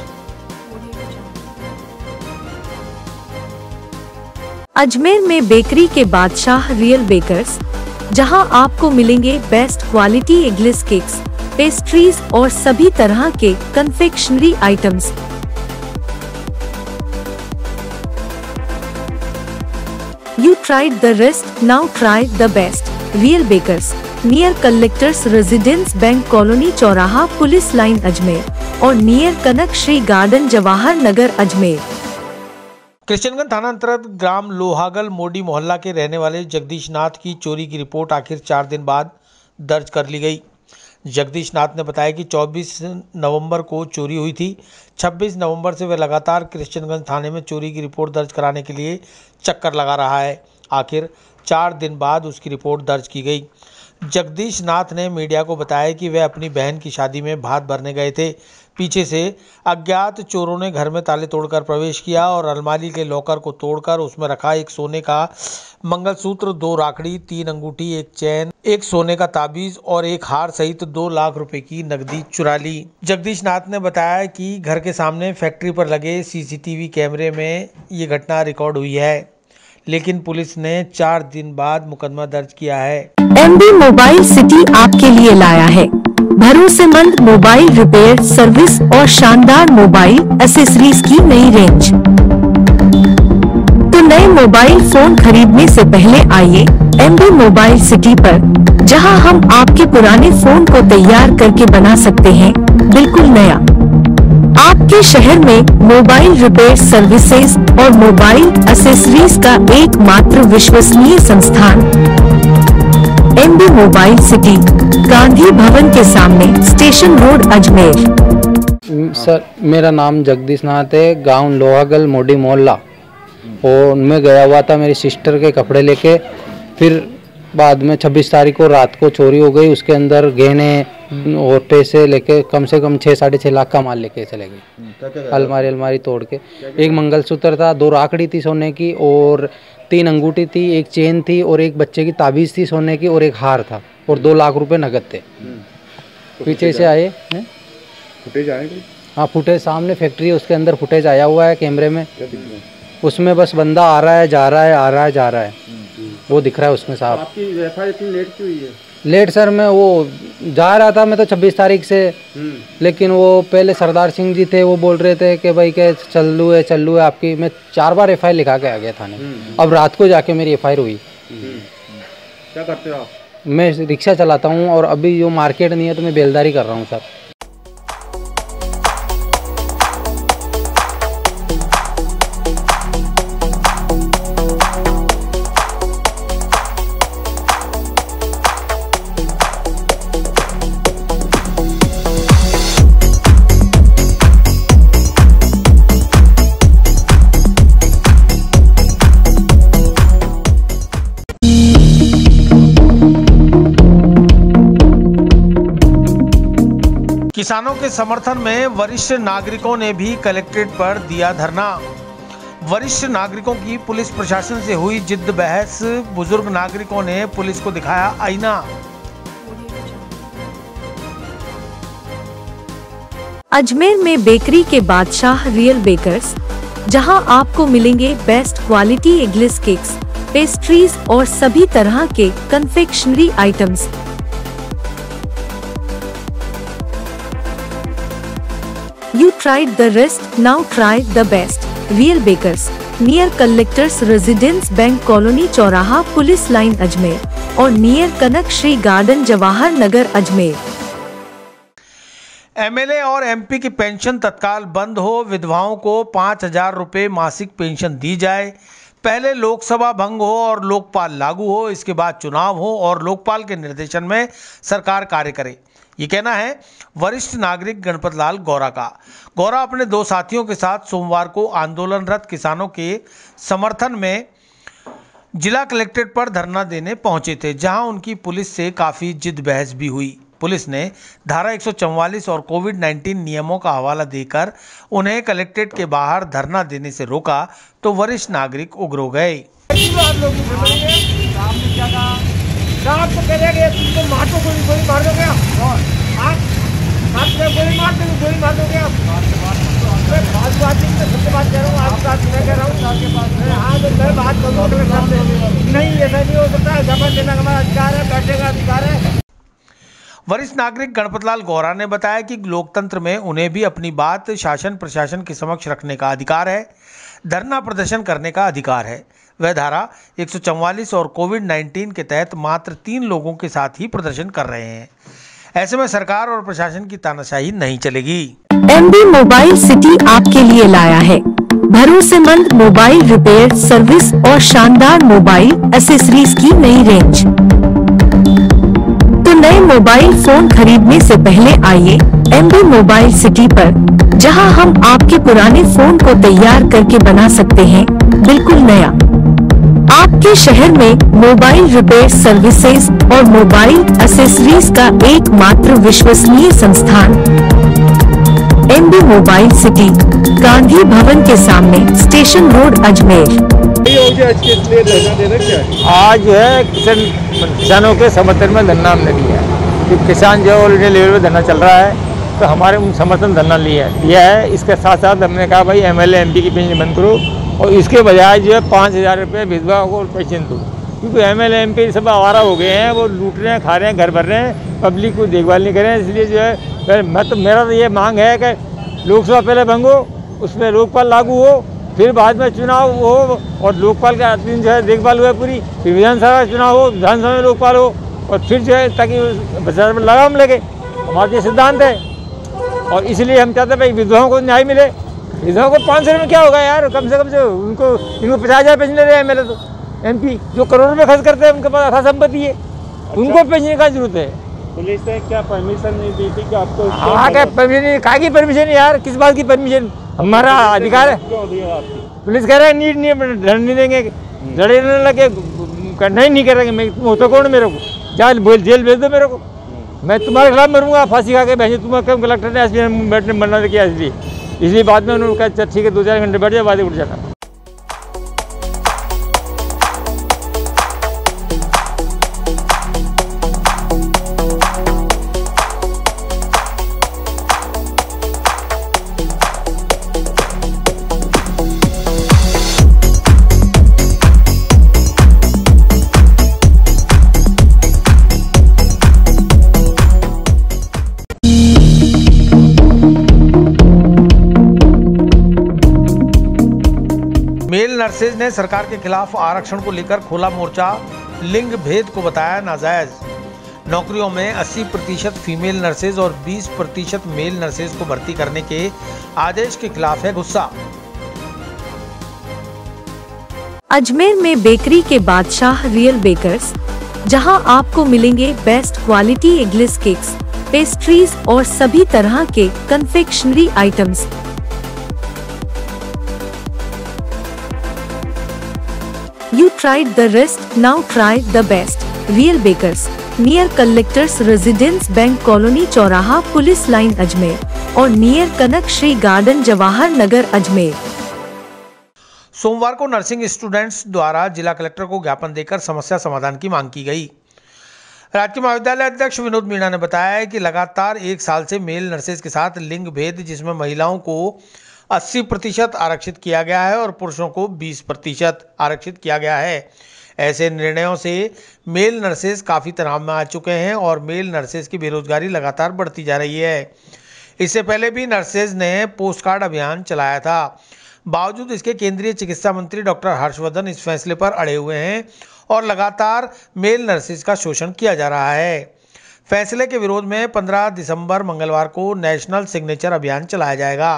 अजमेर में बेकरी के बादशाह रियल बेकर्स, जहां आपको मिलेंगे best quality eggless cakes, pastries और सभी तरह के confectionery items. You tried the rest, now try the best. Real Bakers, near Collectors Residence Bank Colony चौराहा पुलिस लाइन अजमेर और नियर कनक श्री गार्डन जवाहर नगर अजमेर। किशनगंज थाना अंतर्गत ग्राम लोहागल मोडी मोहल्ला के रहने वाले जगदीश नाथ की चोरी की रिपोर्ट आखिर 4 दिन बाद दर्ज कर ली गई। जगदीश नाथ ने बताया कि 24 नवंबर को चोरी हुई थी। 26 नवंबर से वह लगातार किशनगंज थाने में चोरी की रिपोर्ट दर्ज कराने के लिए चक्कर लगा रहा है। आखिर 4 दिन बाद उसकी रिपोर्ट दर्ज की गई। जगदीश नाथ ने मीडिया को बताया कि वह अपनी बहन की शादी में भात भरने गए थे। पीछे से अज्ञात चोरों ने घर में ताले तोड़कर प्रवेश किया और अलमारी के लॉकर को तोड़कर उसमें रखा एक सोने का मंगलसूत्र, 2 राखड़ी, 3 अंगूठी, 1 चैन, 1 सोने का ताबीज और 1 हार सहित 2 लाख रुपए की नकदी चुरा ली। जगदीश नाथ ने बताया कि घर के सामने फैक्ट्री पर लगे सीसीटीवी कैमरे में ये घटना रिकॉर्ड हुई है, लेकिन पुलिस ने 4 दिन बाद मुकदमा दर्ज किया है। एमबी मोबाइल सिटी आपके लिए लाया है भरोसेमंद मोबाइल रिपेयर सर्विस और शानदार मोबाइल एसेसरीज की नई रेंज। तो नए मोबाइल फोन खरीदने से पहले आइए एमबी मोबाइल सिटी पर, जहां हम आपके पुराने फोन को तैयार करके बना सकते हैं बिल्कुल नया। आपके शहर में मोबाइल रिपेयर सर्विसेज और मोबाइल एसेसरीज का एकमात्र विश्वसनीय संस्थान MB mobile city, Gandhi Bhavan के सामने, स्टेशन रोड, अजमेर। सर, मेरा नाम जगदीश नाथ है, गांव लोहागल मोडी मोहल्ला। और मैं गया हुआ था मेरी सिस्टर के कपड़े लेके, फिर बाद में 26 तारीख को रात को चोरी हो गई। उसके अंदर गहने और पैसे लेके कम से कम 6 साढ़े 6 लाख का माल लेके चले गए। अलमारी तोड़ के। एक मंगलसूत्र था, 2 राखड़ी थी सोने की और 3 अंगूठी थी, 1 चेन थी और 1 बच्चे की ताबीज़ थी सोने की और 1 हार था और 2 लाख रुपए नगद थे। पीछे से आए फुटेज आए? हाँ, फुटेज सामने फैक्ट्री है, उसके अंदर फुटेज आया हुआ है कैमरे में। उसमें बस बंदा आ रहा है, जा रहा है, आ रहा है, जा रहा है, वो दिख रहा है उसमें साहब। आपकी एफआईआर इतनी लेट क्यों हुई है? लेट सर, मैं वो जा रहा था, मैं तो 26 तारीख से, लेकिन वो पहले सरदार सिंह जी थे, वो बोल रहे थे कि भाई के चल्लू है आपकी। मैं 4 बार एफआईआर लिखा के आ गया थाने। अब रात को जाके मेरी एफआईआर हुई। क्या करते हो आप? मैं रिक्शा चलाता हूँ और अभी जो मार्केट नहीं है तो मैं बेलदारी कर रहा हूँ सर। किसानों के समर्थन में वरिष्ठ नागरिकों ने भी कलेक्ट्रेट पर दिया धरना। वरिष्ठ नागरिकों की पुलिस प्रशासन से हुई जिद्द बहस। बुजुर्ग नागरिकों ने पुलिस को दिखाया आईना। अजमेर में बेकरी के बादशाह रियल बेकर्स, जहां आपको मिलेंगे best quality eggless cakes, pastries और सभी तरह के confectionery items. You tried the rest, now try the best. Real Bakers, near Collectors Residence Bank Colony चौराहा पुलिस लाइन अजमेर और near Kanak Shri garden Jawahar Nagar Ajmer. MLA और एमपी की पेंशन तत्काल बंद हो, विधवाओं को 5,000 रुपये मासिक पेंशन दी जाए। पहले लोकसभा भंग हो और लोकपाल लागू हो, इसके बाद चुनाव हो और लोकपाल के निर्देशन में सरकार कार्य करे, ये कहना है वरिष्ठ नागरिक गणपत लाल गौरा का। गौरा अपने 2 साथियों के साथ सोमवार को आंदोलनरत किसानों के समर्थन में जिला कलेक्ट्रेट पर धरना देने पहुंचे थे, जहां उनकी पुलिस से काफ़ी जिद बहस भी हुई। पुलिस ने धारा 144 और कोविड-19 नियमों का हवाला देकर उन्हें कलेक्ट्रेट के बाहर धरना देने से रोका, तो वरिष्ठ नागरिक उग्र हो गए। वरिष्ठ नागरिक गणपत लाल गौरा ने बताया कि लोकतंत्र में उन्हें भी अपनी बात शासन प्रशासन के समक्ष रखने का अधिकार है, धरना प्रदर्शन करने का अधिकार है। वह धारा 144 और कोविड-19 के तहत मात्र 3 लोगों के साथ ही प्रदर्शन कर रहे हैं। ऐसे में सरकार और प्रशासन की तानाशाही नहीं चलेगी। एमबी मोबाइल सिटी आपके लिए लाया है भरोसेमंद मोबाइल रिपेयर सर्विस और शानदार मोबाइल एक्सेसरीज की नई रेंज। तो नए मोबाइल फोन खरीदने से पहले आइए एमबी मोबाइल सिटी पर, जहां हम आपके पुराने फोन को तैयार करके बना सकते हैं बिल्कुल नया। आपके शहर में मोबाइल रिपेयर सर्विसेज और मोबाइल एक्सेसरीज का एकमात्र विश्वसनीय संस्थान MB mobile city, Gandhi Bhavan के सामने, स्टेशन रोड, अजमेर। आज जो है किसानों के समर्थन में धरना हमने लिया है, कि किसान जो ऑल इंडिया लेवल पे धरना चल रहा है, तो हमारे समर्थन धरना लिया है। इसके साथ साथ हमने कहा भाई एमएलए एमपी की पेंशन बंद करो और इसके बजाय जो है 5,000 रुपये विधवा को पेंशन दो, क्योंकि एमएलए एमपी सब आवारा हो गए हैं, वो लूट रहे हैं, खा रहे हैं, घर भर रहे हैं, पब्लिक को देखभाल नहीं कर रहे हैं। इसलिए जो है मेरा तो ये मांग है कि लोकसभा पहले भंग हो, उसमें लोकपाल लागू हो, फिर बाद में चुनाव हो और लोकपाल का दिन जो है देखभाल हुआ पूरी, फिर विधानसभा का चुनाव हो, विधानसभा में लोकपाल हो और फिर जो है ताकि बाजार में लगाम लगे। हमारा ये सिद्धांत है और इसलिए हम चाहते हैं भाई विधवाओं को न्याय मिले। विधवाओं को 500 रुपये क्या होगा यार, कम से कम जो इनको 50,000 पेंशन ले रहे हैं। मेरे तो एमपी जो करोड़ रुपये खर्च करते हैं, उनके पास अथा संपत्ति है, उनको पेंशन का जरूरत है। पुलिस ने क्या परमिशन नहीं दी थी कि आपको? हाँ, क्या परमिशन, काहे की परमिशन यार, किस बात की परमिशन? हमारा अधिकार है। पुलिस कह रहा है नीट नहीं देंगे, लड़े न लगे, नहीं करेंगे। मैं तुम तो कौन मेरे को जेल भेज दो मेरे को, मैं तुम्हारे खिलाफ मरूंगा, फांसी खा के भेजे। तुम्हें कम कलेक्टर ने एसपी बैठने बनना किया, इसलिए बाद में उन्होंने कहा ठीक है 2-4 घंटे बैठ जाए, बाद उठ जाना। मेल नर्सेज ने सरकार के खिलाफ आरक्षण को लेकर खोला मोर्चा, लिंग भेद को बताया नाजायज। नौकरियों में 80% फीमेल नर्सेज और 20% मेल नर्सेज को भर्ती करने के आदेश के खिलाफ है गुस्सा। अजमेर में बेकरी के बादशाह रियल बेकर्स, जहां आपको मिलेंगे best quality eggless cakes, pastries और सभी तरह के confectionery items. You tried the rest, now try the best. Real Bakers, near Collectors Residence Bank Colony चौराहा पुलिस लाइन अजमेर और नियर कनक श्री गार्डन जवाहर नगर अजमेर। सोमवार को नर्सिंग स्टूडेंट्स द्वारा जिला कलेक्टर को ज्ञापन देकर समस्या समाधान की मांग की गई। राजकीय महाविद्यालय अध्यक्ष विनोद मीणा ने बताया है कि लगातार 1 साल से मेल नर्सेज के साथ लिंग भेद, जिसमें महिलाओं को 80% आरक्षित किया गया है और पुरुषों को 20% आरक्षित किया गया है। ऐसे निर्णयों से मेल नर्सेज काफ़ी तनाव में आ चुके हैं और मेल नर्सेज की बेरोजगारी लगातार बढ़ती जा रही है। इससे पहले भी नर्सेज ने पोस्ट कार्ड अभियान चलाया था। बावजूद इसके केंद्रीय चिकित्सा मंत्री डॉक्टर हर्षवर्धन इस फैसले पर अड़े हुए हैं और लगातार मेल नर्सेज का शोषण किया जा रहा है। फैसले के विरोध में 15 दिसंबर मंगलवार को नेशनल सिग्नेचर अभियान चलाया जाएगा।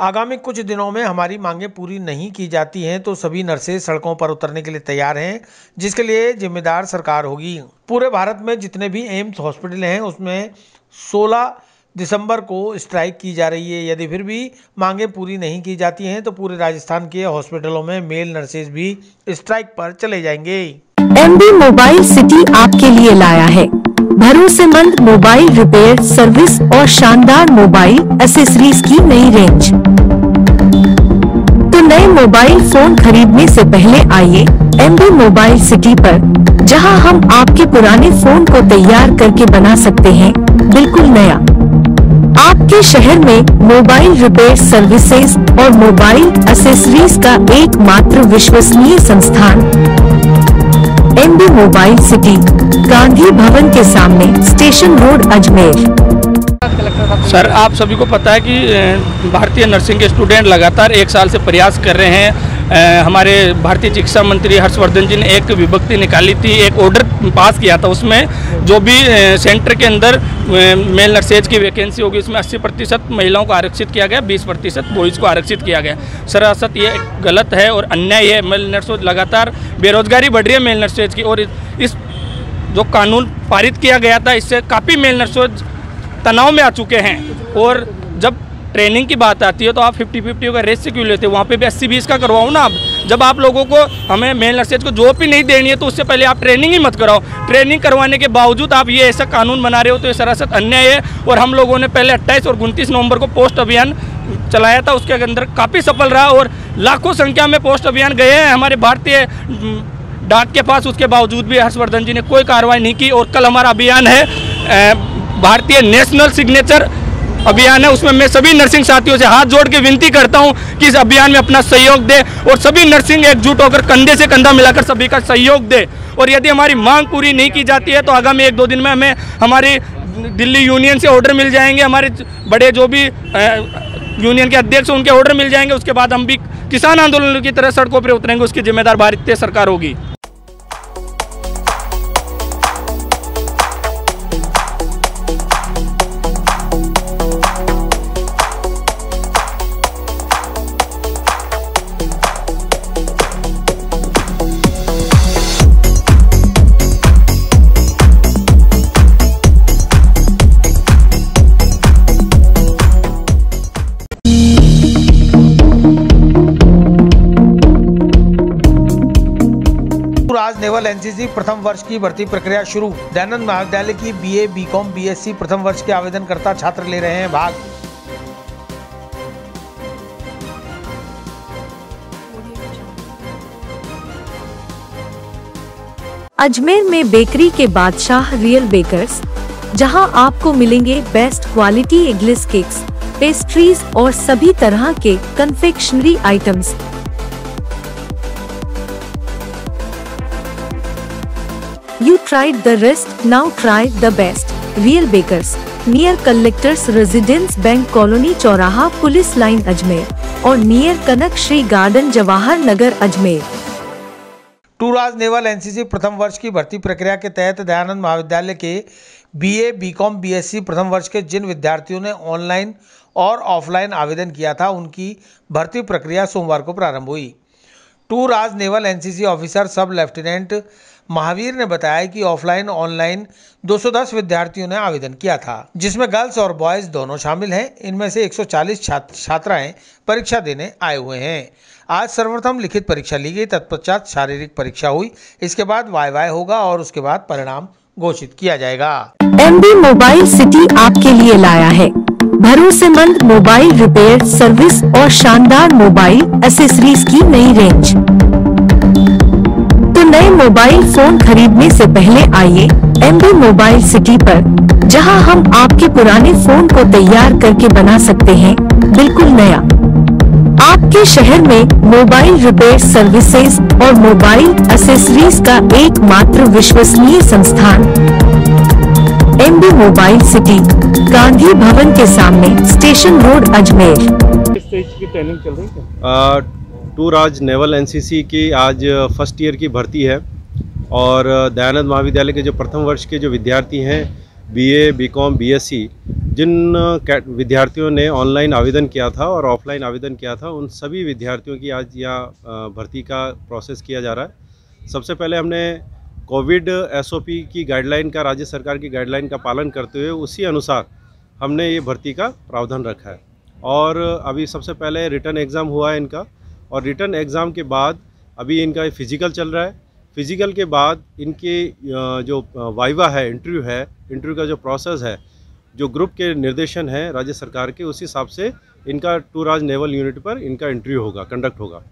आगामी कुछ दिनों में हमारी मांगें पूरी नहीं की जाती हैं तो सभी नर्सेज सड़कों पर उतरने के लिए तैयार हैं, जिसके लिए जिम्मेदार सरकार होगी। पूरे भारत में जितने भी एम्स हॉस्पिटल हैं उसमें 16 दिसंबर को स्ट्राइक की जा रही है। यदि फिर भी मांगें पूरी नहीं की जाती हैं तो पूरे राजस्थान के हॉस्पिटलों में मेल नर्सेज भी स्ट्राइक पर चले जाएंगे। MB मोबाइल सिटी आपके लिए लाया है भरोसेमंद मोबाइल रिपेयर सर्विस और शानदार मोबाइल एक्सेसरीज की नई रेंज। तो नए मोबाइल फोन खरीदने से पहले आइए MB मोबाइल सिटी पर, जहां हम आपके पुराने फोन को तैयार करके बना सकते हैं बिल्कुल नया। आपके शहर में मोबाइल रिपेयर सर्विसेज और मोबाइल एक्सेसरीज का एकमात्र विश्वसनीय संस्थान MB mobile city, Gandhi Bhavan के सामने, स्टेशन रोड, अजमेर। सर, आप सभी को पता है कि भारतीय नर्सिंग के स्टूडेंट लगातार 1 साल से प्रयास कर रहे हैं। हमारे भारतीय चिकित्सा मंत्री हर्षवर्धन जी ने एक विभक्ति निकाली थी, एक ऑर्डर पास किया था। उसमें जो भी सेंटर के अंदर मेल नर्सेज की वैकेंसी होगी उसमें 80% महिलाओं को आरक्षित किया गया, 20% बॉयज़ को आरक्षित किया गया। सरासत ये गलत है और अन्याय है। मेल नर्सेज लगातार बेरोजगारी बढ़ रही है मेल नर्सेज की, और इस जो कानून पारित किया गया था इससे काफ़ी मेल नर्सेज तनाव में आ चुके हैं। और जब ट्रेनिंग की बात आती है तो आप 50-50 का रेस से क्यों लेते हो? वहाँ पे भी 80-20 का करवाओ ना आप। जब आप लोगों को हमें मेल नर्सेज को जॉब भी नहीं देनी है तो उससे पहले आप ट्रेनिंग ही मत कराओ। ट्रेनिंग करवाने के बावजूद आप ये ऐसा कानून बना रहे हो तो ये सरासत अन्याय है। और हम लोगों ने पहले 28 और 29 नवंबर को पोस्ट अभियान चलाया था, उसके अंदर काफ़ी सफल रहा और लाखों संख्या में पोस्ट अभियान गए हैं हमारे भारतीय डाक के पास। उसके बावजूद भी हर्षवर्धन जी ने कोई कार्रवाई नहीं की। और कल हमारा अभियान है भारतीय नेशनल सिग्नेचर अभियान है, उसमें मैं सभी नर्सिंग साथियों से हाथ जोड़ के विनती करता हूं कि इस अभियान में अपना सहयोग दे और सभी नर्सिंग एकजुट होकर कंधे से कंधा मिलाकर सभी का सहयोग दे। और यदि हमारी मांग पूरी नहीं की जाती है तो आगामी 1-2 दिन में हमें हमारी दिल्ली यूनियन से ऑर्डर मिल जाएंगे, हमारे बड़े जो भी यूनियन के अध्यक्ष उनके ऑर्डर मिल जाएंगे। उसके बाद हम भी किसान आंदोलन की तरह सड़कों पर उतरेंगे। उसकी जिम्मेदार भारतीय सरकार होगी। आज नेवल एनसीसी प्रथम वर्ष की भर्ती प्रक्रिया शुरू। दयानंद महाविद्यालय की BA, BCom, BSc प्रथम वर्ष के आवेदनकर्ता छात्र ले रहे हैं भाग। अजमेर में बेकरी के बादशाह रियल बेकर्स, जहां आपको मिलेंगे best quality eggless cakes, pastries और सभी तरह के confectionery items. You tried the rest, now try the best. Real Bakers, near Collectors Residence Bank Colony चौराहा पुलिस लाइन अजमेर और near Kanak Shri garden Jawahar Nagar Ajmer. टूराज naval NCC प्रथम वर्ष की भर्ती प्रक्रिया के तहत दयानंद महाविद्यालय के BA, BCom, BSc प्रथम वर्ष के जिन विद्यार्थियों ने ऑनलाइन और ऑफलाइन आवेदन किया था उनकी भर्ती प्रक्रिया सोमवार को प्रारंभ हुई। टूराज नेवल एनसीसी ऑफिसर सब लेफ्टिनेंट महावीर ने बताया कि ऑफलाइन ऑनलाइन 210 विद्यार्थियों ने आवेदन किया था, जिसमें गर्ल्स और बॉयज दोनों शामिल हैं। इनमें से 140 छात्राएं परीक्षा देने आए हुए हैं। आज सर्वप्रथम लिखित परीक्षा ली गई, तत्पश्चात शारीरिक परीक्षा हुई, इसके बाद वाई होगा और उसके बाद परिणाम घोषित किया जाएगा। MB मोबाइल सिटी आपके लिए लाया है भरोसेमंद मोबाइल रिपेयर सर्विस और शानदार मोबाइल एक्सेसरीज की नई रेंज। तो नए मोबाइल फोन खरीदने से पहले आइए MB मोबाइल सिटी पर, जहां हम आपके पुराने फोन को तैयार करके बना सकते हैं बिल्कुल नया। आपके शहर में मोबाइल रिपेयर सर्विसेज और मोबाइल एक्सेसरीज का एकमात्र विश्वसनीय संस्थान MB mobile city, Gandhi Bhavan के सामने, स्टेशन रोड, अजमेर। किस स्टेज की ट्रेनिंग चल रही है? टू राज नेवल एनसीसी की आज फर्स्ट ईयर की भर्ती है और दयानंद महाविद्यालय के जो प्रथम वर्ष के जो विद्यार्थी हैं, बीए, बीकॉम, बीएससी, जिन विद्यार्थियों ने ऑनलाइन आवेदन किया था और ऑफलाइन आवेदन किया था, उन सभी विद्यार्थियों की आज यहाँ भर्ती का प्रोसेस किया जा रहा है। सबसे पहले हमने कोविड एसओपी की गाइडलाइन का, राज्य सरकार की गाइडलाइन का पालन करते हुए उसी अनुसार हमने ये भर्ती का प्रावधान रखा है। और अभी सबसे पहले रिटन एग्ज़ाम हुआ है इनका, और रिटन एग्ज़ाम के बाद अभी इनका फिजिकल चल रहा है। फिजिकल के बाद इनके जो वाइवा है, इंटरव्यू है, इंटरव्यू का जो प्रोसेस है, जो ग्रुप के निर्देशन है राज्य सरकार के, उस हिसाब से इनका टू राज नेवल यूनिट पर इनका इंटरव्यू होगा, कंडक्ट होगा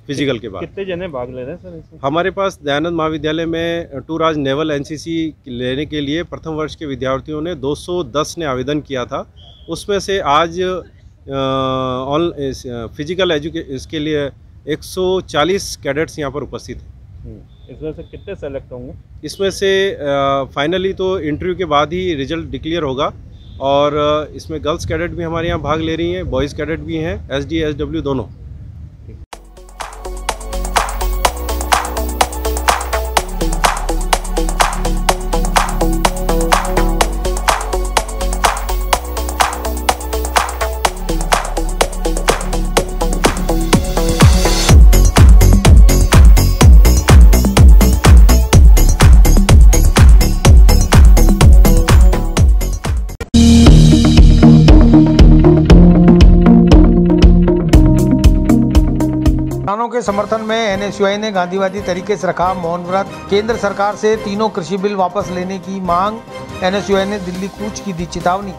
फिजिकल के बाद। कितने जने भाग ले रहे हैं सर इसमें? हमारे पास दयानंद महाविद्यालय में टू राज नेवल एनसीसी लेने के लिए प्रथम वर्ष के विद्यार्थियों ने 210 ने आवेदन किया था। उसमें से आज फिजिकल इसके लिए 140 कैडेट्स यहाँ पर उपस्थित हैं। इसमें से कितने सेलेक्ट होंगे? इसमें से फाइनली तो इंटरव्यू के बाद ही रिजल्ट डिक्लेयर होगा, और इसमें गर्ल्स कैडेट भी हमारे यहाँ भाग ले रही हैं, बॉयज़ कैडेट भी हैं, एसडी एसडब्ल्यू दोनों। किसानों के समर्थन में एनएसयूआई ने गांधीवादी तरीके से रखा मौन व्रत। केंद्र सरकार से तीनों कृषि बिल वापस लेने की मांग। एनएसयूआई ने दिल्ली कूच की दी चेतावनी।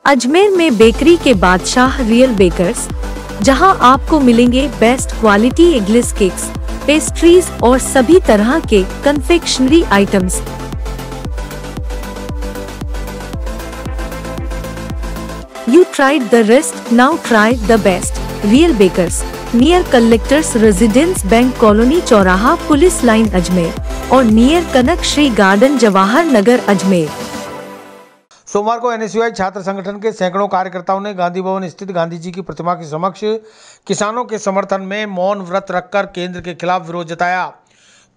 अजमेर में बेकरी के बादशाह रियल बेकर्स, जहां आपको मिलेंगे best quality eggless cakes, pastries और सभी तरह के confectionery items. You tried the rest, now try the best. Real Bakers, near Collectors Residence Bank Colony चौराहा पुलिस लाइन अजमेर और नियर कनक श्री गार्डन जवाहर नगर अजमेर। सोमवार को एनएसयूआई छात्र संगठन के सैकड़ों कार्यकर्ताओं ने गांधी भवन स्थित गांधी जी की प्रतिमा के समक्ष किसानों के समर्थन में मौन व्रत रखकर केंद्र के खिलाफ विरोध जताया।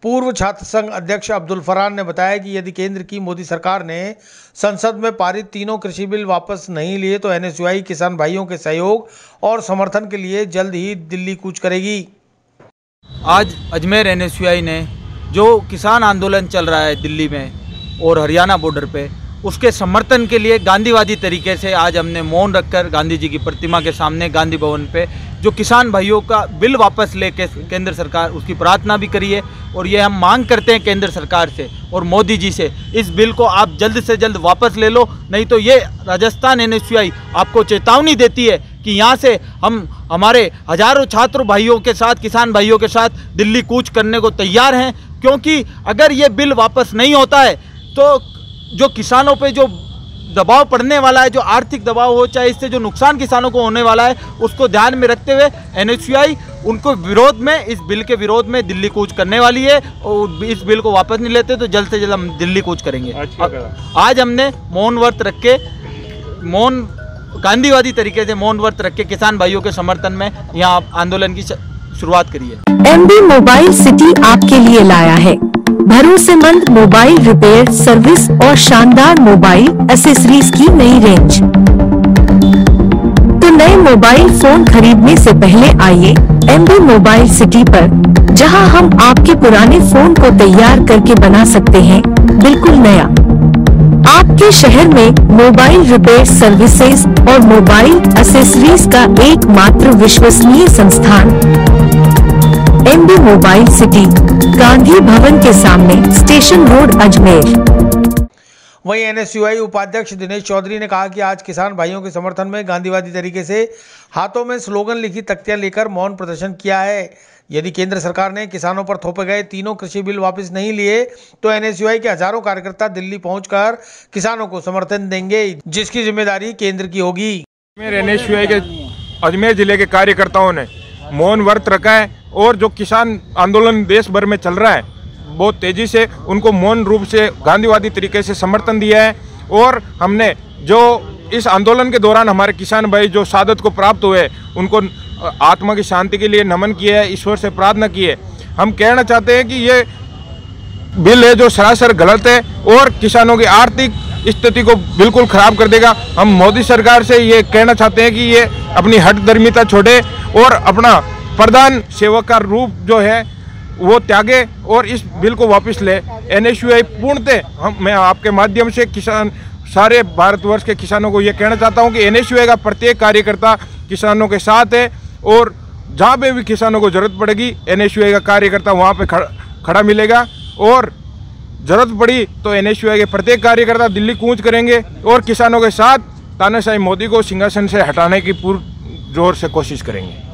पूर्व छात्र संघ अध्यक्ष अब्दुल फरहान ने बताया कि यदि केंद्र की मोदी सरकार ने संसद में पारित तीनों कृषि बिल वापस नहीं लिए तो एनएसयूआई किसान भाइयों के सहयोग और समर्थन के लिए जल्द ही दिल्ली कूच करेगी। आज अजमेर एनएसयूआई ने जो किसान आंदोलन चल रहा है दिल्ली में और हरियाणा बॉर्डर पे, उसके समर्थन के लिए गांधीवादी तरीके से आज हमने मौन रखकर गांधी जी की प्रतिमा के सामने गांधी भवन पे जो किसान भाइयों का बिल वापस लेके केंद्र सरकार, उसकी प्रार्थना भी करी है। और ये हम मांग करते हैं केंद्र सरकार से और मोदी जी से, इस बिल को आप जल्द से जल्द वापस ले लो, नहीं तो ये राजस्थान एनएसयूआई आपको चेतावनी देती है कि यहाँ से हम हमारे हजारों छात्र भाइयों के साथ, किसान भाइयों के साथ दिल्ली कूच करने को तैयार हैं। क्योंकि अगर ये बिल वापस नहीं होता है तो जो किसानों पे जो दबाव पड़ने वाला है, जो आर्थिक दबाव हो, चाहे इससे जो नुकसान किसानों को होने वाला है, उसको ध्यान में रखते हुए एनएसयूआई उनको विरोध में, इस बिल के विरोध में दिल्ली कूच करने वाली है। और इस बिल को वापस नहीं लेते तो जल्द से जल्द हम दिल्ली कूच करेंगे। आज हमने मौन व्रत रख के, गांधीवादी तरीके से मौन व्रत रख के किसान भाइयों के समर्थन में यहाँ आंदोलन की शुरुआत करी है। एमबी मोबाइल सिटी आपके लिए लाया है भरोसेमंद मोबाइल रिपेयर सर्विस और शानदार मोबाइल एक्सेसरीज की नई रेंज। तो नए मोबाइल फोन खरीदने से पहले आइए एमबी मोबाइल सिटी पर, जहां हम आपके पुराने फोन को तैयार करके बना सकते हैं बिल्कुल नया। आपके शहर में मोबाइल रिपेयर सर्विसेज और मोबाइल एक्सेसरीज का एकमात्र विश्वसनीय संस्थान MB mobile city, Gandhi Bhavan के सामने, स्टेशन रोड अजमेर। वहीं एनएसयूआई उपाध्यक्ष दिनेश चौधरी ने कहा कि आज किसान भाइयों के समर्थन में गांधीवादी तरीके से हाथों में स्लोगन लिखी तख्तियां लेकर मौन प्रदर्शन किया है, यदि केंद्र सरकार ने किसानों पर थोपे गए तीनों कृषि बिल वापस नहीं लिए तो एनएसयूआई के हजारों कार्यकर्ता दिल्ली पहुंचकर किसानों को समर्थन देंगे, जिसकी जिम्मेदारी केंद्र की होगी। एनएसयूआई के अजमेर जिले के कार्यकर्ताओं ने मौन व्रत रखा है और जो किसान आंदोलन देश भर में चल रहा है बहुत तेजी से उनको मौन रूप से गांधीवादी तरीके से समर्थन दिया है। और हमने जो इस आंदोलन के दौरान हमारे किसान भाई जो शहादत को प्राप्त हुए उनको आत्मा की शांति के लिए नमन किया है, ईश्वर से प्रार्थना की है। हम कहना चाहते हैं कि ये बिल है जो सरासर गलत है और किसानों की आर्थिक स्थिति को बिल्कुल खराब कर देगा। हम मोदी सरकार से ये कहना चाहते हैं कि ये अपनी हठधर्मिता छोड़े और अपना प्रधान सेवक का रूप जो है वो त्यागे और इस बिल को वापस ले। एनएसयूआई पूर्णतः मैं आपके माध्यम से किसान सारे भारतवर्ष के किसानों को ये कहना चाहता हूँ कि एनएसयूआई का प्रत्येक कार्यकर्ता किसानों के साथ है और जहाँ पे भी किसानों को जरूरत पड़ेगी एनएसयूआई का कार्यकर्ता वहाँ पे खड़ा मिलेगा। और जरूरत पड़ी तो एनएसयूआई के प्रत्येक कार्यकर्ता दिल्ली कूच करेंगे और किसानों के साथ तानाशाही मोदी को सिंहासन से हटाने की पूरी जोर से कोशिश करेंगे।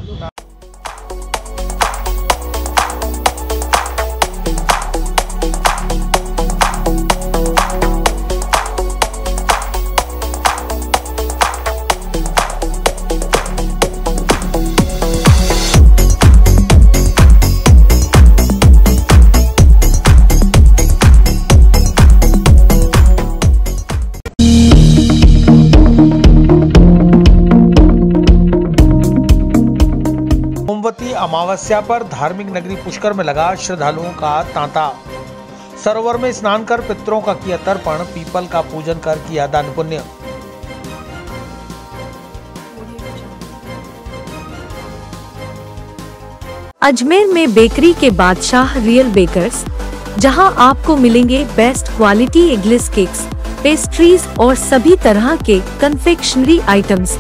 सोमवती अमावस्या पर धार्मिक नगरी पुष्कर में लगा श्रद्धालुओं का तांता। सरोवर में स्नान कर पितरों का किया तर्पण, पीपल का पूजन कर किया दान पुण्य। अजमेर में बेकरी के बादशाह रियल बेकर्स, जहां आपको मिलेंगे best quality eggless cakes, pastries और सभी तरह के confectionery items.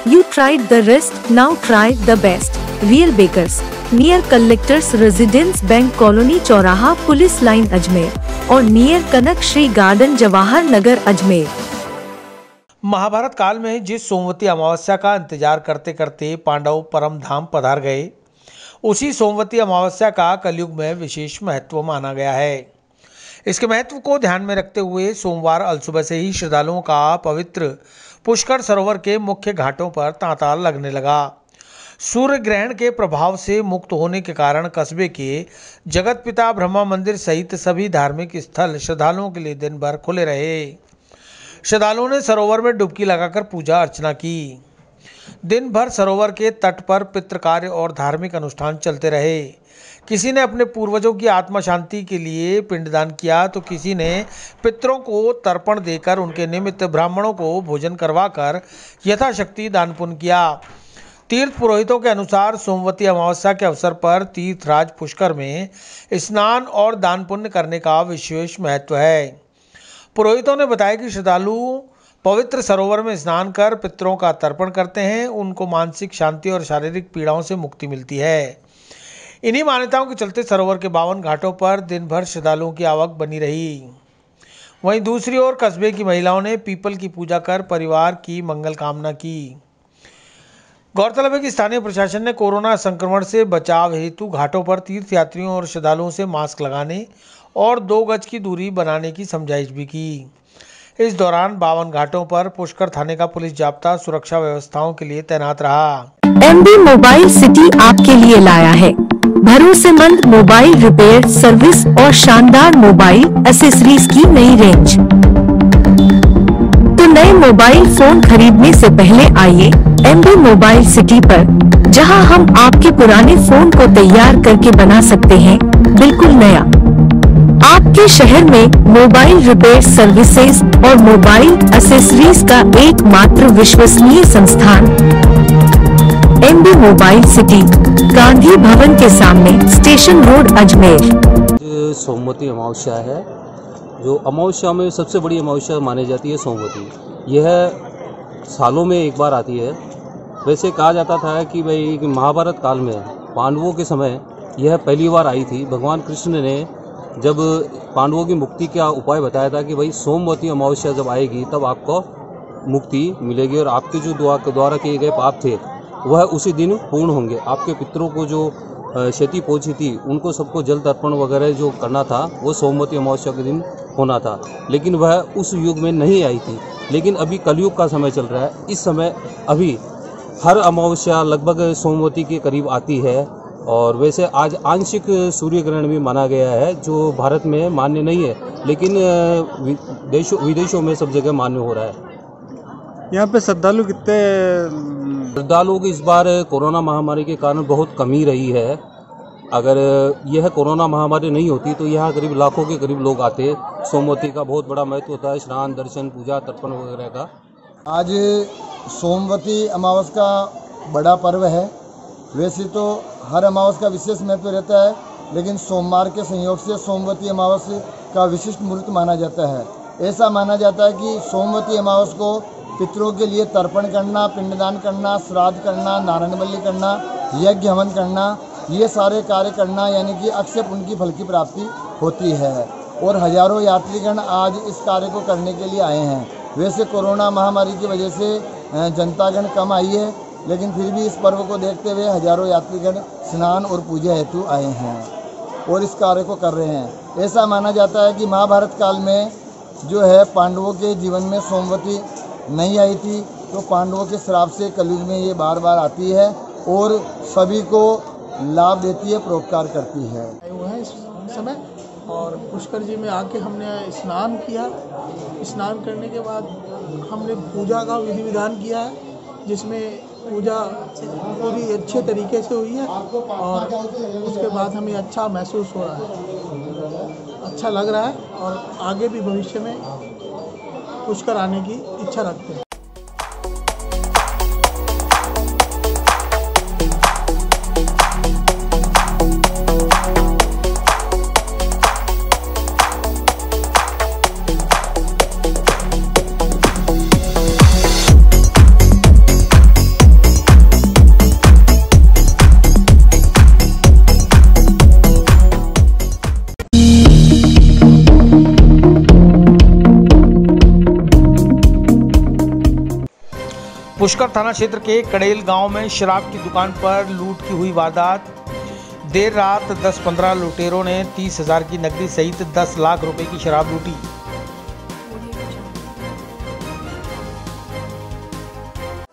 You tried the rest, now try the best. Real Bakers, near Collectors Residence Bank Colony चौराहा पुलिस लाइन अजमेर और नियर कनक श्री गार्डन जवाहर नगर अजमेर। महाभारत काल में जिस सोमवती अमावस्या का इंतजार करते करते पांडव परम धाम पधार गए, उसी सोमवती अमावस्या का कलयुग में विशेष महत्व माना गया है। इसके महत्व को ध्यान में रखते हुए सोमवार अलसुबह से ही श्रद्धालुओं का पवित्र पुष्कर सरोवर के मुख्य घाटों पर तांता लगने लगा। सूर्य ग्रहण के प्रभाव से मुक्त होने के कारण कस्बे के जगत पिता ब्रह्मा मंदिर सहित सभी धार्मिक स्थल श्रद्धालुओं के लिए दिन भर खुले रहे। श्रद्धालुओं ने सरोवर में डुबकी लगाकर पूजा अर्चना की। दिन भर सरोवर के तट पर पितृ कार्य और धार्मिक अनुष्ठान चलते रहे। किसी ने अपने पूर्वजों की आत्मा शांति के लिए पिंडदान किया तो किसी ने पितरों को तर्पण देकर उनके निमित्त ब्राह्मणों को भोजन करवाकर यथाशक्ति दान पुण्य किया। तीर्थ पुरोहितों के अनुसार सोमवती अमावस्या के अवसर पर तीर्थराज पुष्कर में स्नान और दान पुण्य करने का विशेष महत्व है। पुरोहितों ने बताया कि श्रद्धालु पवित्र सरोवर में स्नान कर पितरों का तर्पण करते हैं, उनको मानसिक शांति और शारीरिक पीड़ाओं से मुक्ति मिलती है। इन्हीं मान्यताओं के चलते सरोवर के 52 घाटों पर दिन भर श्रद्धालुओं की आवक बनी रही। वहीं दूसरी ओर कस्बे की महिलाओं ने पीपल की पूजा कर परिवार की मंगल कामना की। गौरतलब है कि स्थानीय प्रशासन ने कोरोना संक्रमण से बचाव हेतु घाटों पर तीर्थयात्रियों और श्रद्धालुओं से मास्क लगाने और 2 गज की दूरी बनाने की समझाइश भी की। इस दौरान 52 घाटों पर पुष्कर थाने का पुलिस जाब्ता सुरक्षा व्यवस्थाओं के लिए तैनात रहा। MB मोबाइल सिटी आपके लिए लाया है भरोसेमंद मोबाइल रिपेयर सर्विस और शानदार मोबाइल एसेसरीज की नई रेंज। तो नए मोबाइल फोन खरीदने से पहले आइए MB मोबाइल सिटी पर, जहां हम आपके पुराने फोन को तैयार करके बना सकते हैं बिल्कुल नया। आपके शहर में मोबाइल रिपेयर सर्विसेज और मोबाइल एसेसरीज का एकमात्र विश्वसनीय संस्थान MB mobile city, Gandhi Bhavan के सामने, स्टेशन रोड, अजमेर। सोमवती अमावस्या है, जो अमावस्या में सबसे बड़ी अमावस्या मानी जाती है सोमवती। यह सालों में एक बार आती है। वैसे कहा जाता था कि भाई महाभारत काल में पांडवों के समय यह पहली बार आई थी। भगवान कृष्ण ने जब पांडवों की मुक्ति का उपाय बताया था कि भाई सोमवती अमावस्या जब आएगी तब आपको मुक्ति मिलेगी और आपके जो द्वारा किए गए पाप थे वह उसी दिन पूर्ण होंगे। आपके पितरों को जो क्षति पहुंची थी उनको सबको जल तर्पण वगैरह जो करना था वो सोमवती अमावस्या के दिन होना था, लेकिन वह उस युग में नहीं आई थी। लेकिन अभी कलयुग का समय चल रहा है, इस समय अभी हर अमावस्या लगभग सोमवती के करीब आती है। और वैसे आज आंशिक सूर्य ग्रहण भी माना गया है जो भारत में मान्य नहीं है, लेकिन विदेशों में सब जगह मान्य हो रहा है। यहाँ पे श्रद्धालु कितने? श्रद्धालुओं की इस बार कोरोना महामारी के कारण बहुत कमी रही है। अगर यह कोरोना महामारी नहीं होती तो यहाँ करीब लाखों के करीब लोग आते। सोमवती का बहुत बड़ा महत्व होता है, स्नान, दर्शन, पूजा, तर्पण वगैरह का। आज सोमवती अमावस का बड़ा पर्व है। वैसे तो हर अमावस का विशेष महत्व रहता है, लेकिन सोमवार के संयोग से सोमवती अमावस का विशिष्ट मुहूर्त माना जाता है। ऐसा माना जाता है कि सोमवती अमावस को पितरों के लिए तर्पण करना, पिंडदान करना, श्राद्ध करना, नारायण बलि करना, यज्ञ हवन करना, ये सारे कार्य करना यानी कि अक्षय पुण्य की फल की प्राप्ति होती है। और हजारों यात्रीगण आज इस कार्य को करने के लिए आए हैं। वैसे कोरोना महामारी की वजह से जनतागण कम आई है, लेकिन फिर भी इस पर्व को देखते हुए हजारों यात्रीगण स्नान और पूजा हेतु आए हैं और इस कार्य को कर रहे हैं। ऐसा माना जाता है कि महाभारत काल में जो है पांडवों के जीवन में सोमवती नहीं आई थी, तो पांडवों के श्राप से कलयुग में ये बार बार आती है और सभी को लाभ देती है, परोपकार करती है। हुआ है इस समय और पुष्कर जी में आके हमने स्नान किया। स्नान करने के बाद हमने पूजा का विधि विधान किया है, जिसमें पूजा पूरी अच्छे तरीके से हुई है और उसके बाद हमें अच्छा महसूस हो रहा है, अच्छा लग रहा है और आगे भी भविष्य में पुष्कर आने की इच्छा रखते हैं। पुष्कर थाना क्षेत्र के कड़ेल गांव में शराब की दुकान पर लूट की हुई वारदात। देर रात 10-15 लुटेरों ने 30,000 की नकदी सहित 10 लाख रुपए की शराब लूटी।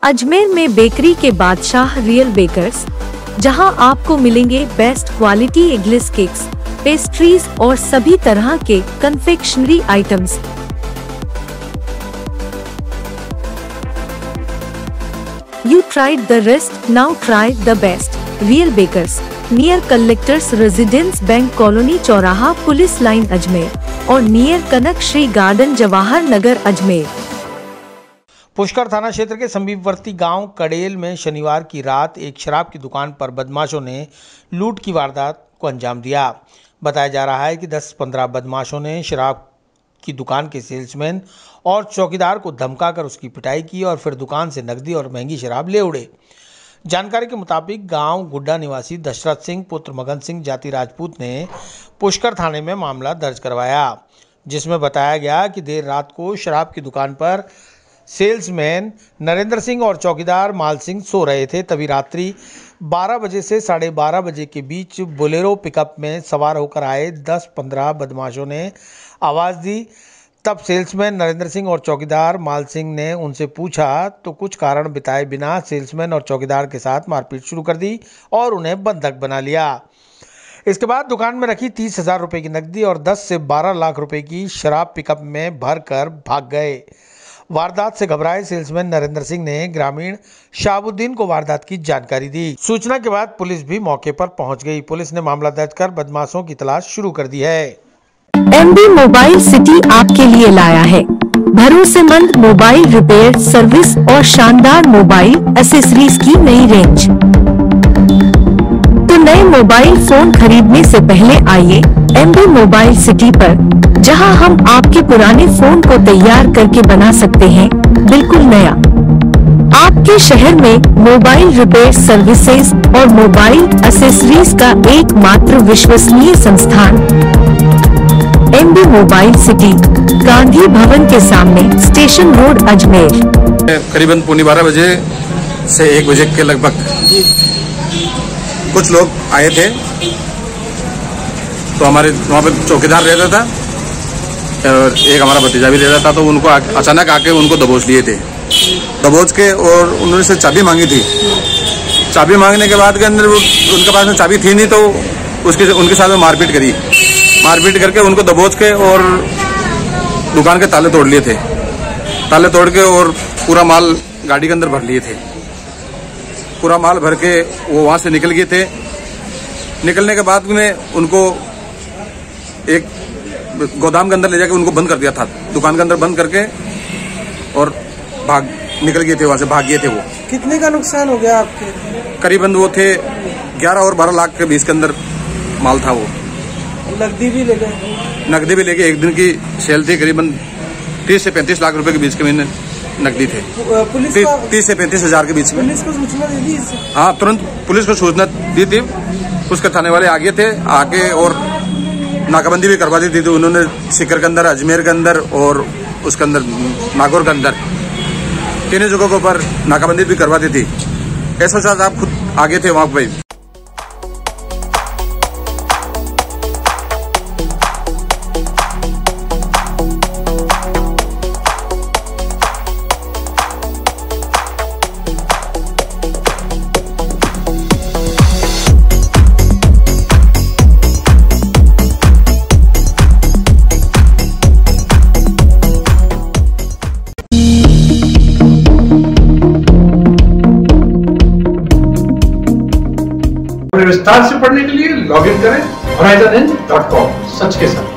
अजमेर में बेकरी के बादशाह रियल बेकर्स, जहां आपको मिलेंगे best quality eggless cakes, pastries और सभी तरह के confectionery items. You tried the rest, now try the best. Real Bakers, near Collectors Residence Bank Colony चौराहा पुलिस लाइन अजमेर और नियर कनक श्री गार्डन जवाहर नगर अजमेर। पुष्कर थाना क्षेत्र के समीपवर्ती गांव कड़ेल में शनिवार की रात एक शराब की दुकान पर बदमाशों ने लूट की वारदात को अंजाम दिया। बताया जा रहा है कि 10-15 बदमाशों ने शराब की दुकान के सेल्समैन और चौकीदार को धमकाकर उसकी पिटाई की और फिर दुकान से नकदी और महंगी शराब ले उड़े। जानकारी के मुताबिक गांव गुड्डा निवासी दशरथ सिंह पुत्र मगन सिंह जाति राजपूत ने पुष्कर थाने में मामला दर्ज करवाया, जिसमें बताया गया कि देर रात को शराब की दुकान पर सेल्समैन नरेंद्र सिंह और चौकीदार माल सिंह सो रहे थे। तभी रात्रि 12 बजे से 12:30 बजे के बीच बोलेरो पिकअप में सवार होकर आए 10-15 बदमाशों ने आवाज़ दी। तब सेल्समैन नरेंद्र सिंह और चौकीदार माल सिंह ने उनसे पूछा तो कुछ कारण बताए बिना सेल्समैन और चौकीदार के साथ मारपीट शुरू कर दी और उन्हें बंधक बना लिया। इसके बाद दुकान में रखी 30,000 रुपये की नकदी और 10 से 12 लाख रुपए की शराब पिकअप में भर कर भाग गए। वारदात से घबराए सेल्समैन नरेंद्र सिंह ने ग्रामीण शाहबुद्दीन को वारदात की जानकारी दी। सूचना के बाद पुलिस भी मौके पर पहुंच गई। पुलिस ने मामला दर्ज कर बदमाशों की तलाश शुरू कर दी है। एमबी मोबाइल सिटी आपके लिए लाया है भरोसेमंद मोबाइल रिपेयर सर्विस और शानदार मोबाइल एसेसरीज की नई रेंज। तो नए मोबाइल फोन खरीदने से पहले आइए एमबी मोबाइल सिटी पर, जहां हम आपके पुराने फोन को तैयार करके बना सकते हैं बिल्कुल नया। आपके शहर में मोबाइल रिपेयर सर्विसेज और मोबाइल एसेसरीज का एकमात्र विश्वसनीय संस्थान MB mobile city, Gandhi Bhavan के सामने, स्टेशन रोड, अजमेर। करीबन 12:15 बजे से 1 बजे के लगभग कुछ लोग आए थे। तो हमारे वहाँ पे चौकीदार रहता था और एक हमारा भतीजा भी रहता था। तो उनको अचानक आके उनको दबोच लिए थे, दबोच के और उन्होंने से चाबी मांगी थी। चाबी मांगने के बाद के अंदर उनके पास में चाबी थी नहीं, तो उनके साथ में मारपीट करी। मारपीट करके उनको दबोच के और दुकान के ताले तोड़ लिए थे। ताले तोड़ के और पूरा माल गाड़ी के अंदर भर लिए थे। पूरा माल भर के वो वहाँ से निकल गए थे। निकलने के बाद में उनको एक गोदाम के अंदर ले जाके उनको बंद कर दिया था, दुकान के अंदर बंद करके, और निकल गए थे वहाँ से, भाग गए थे वो। कितने का नुकसान हो गया आपके? करीबन वो थे 11 और 12 लाख के बीच के अंदर माल था वो। नकदी भी ले गए? नकदी भी लेके एक दिन की सेल थी, करीबन 30 से 35 लाख रुपए के बीच के महीने नकदी थे। 30 से 35 हजार के बीच में। पुलिस को सूचना दे दी इससे? हाँ, तुरंत पुलिस को सूचना दी थी। उसके थाने वाले आगे थे, आके और नाकाबंदी भी करवा दी थी। तो उन्होंने सीकर के अंदर, अजमेर के अंदर और उसके अंदर नागौर के अंदर तीनों जगहों के ऊपर नाकाबंदी भी करवा दी थी। ऐसा साथ आप खुद आगे थे वहाँ पे। विस्तार से पढ़ने के लिए लॉगिन करें horizonn.com, सच के साथ।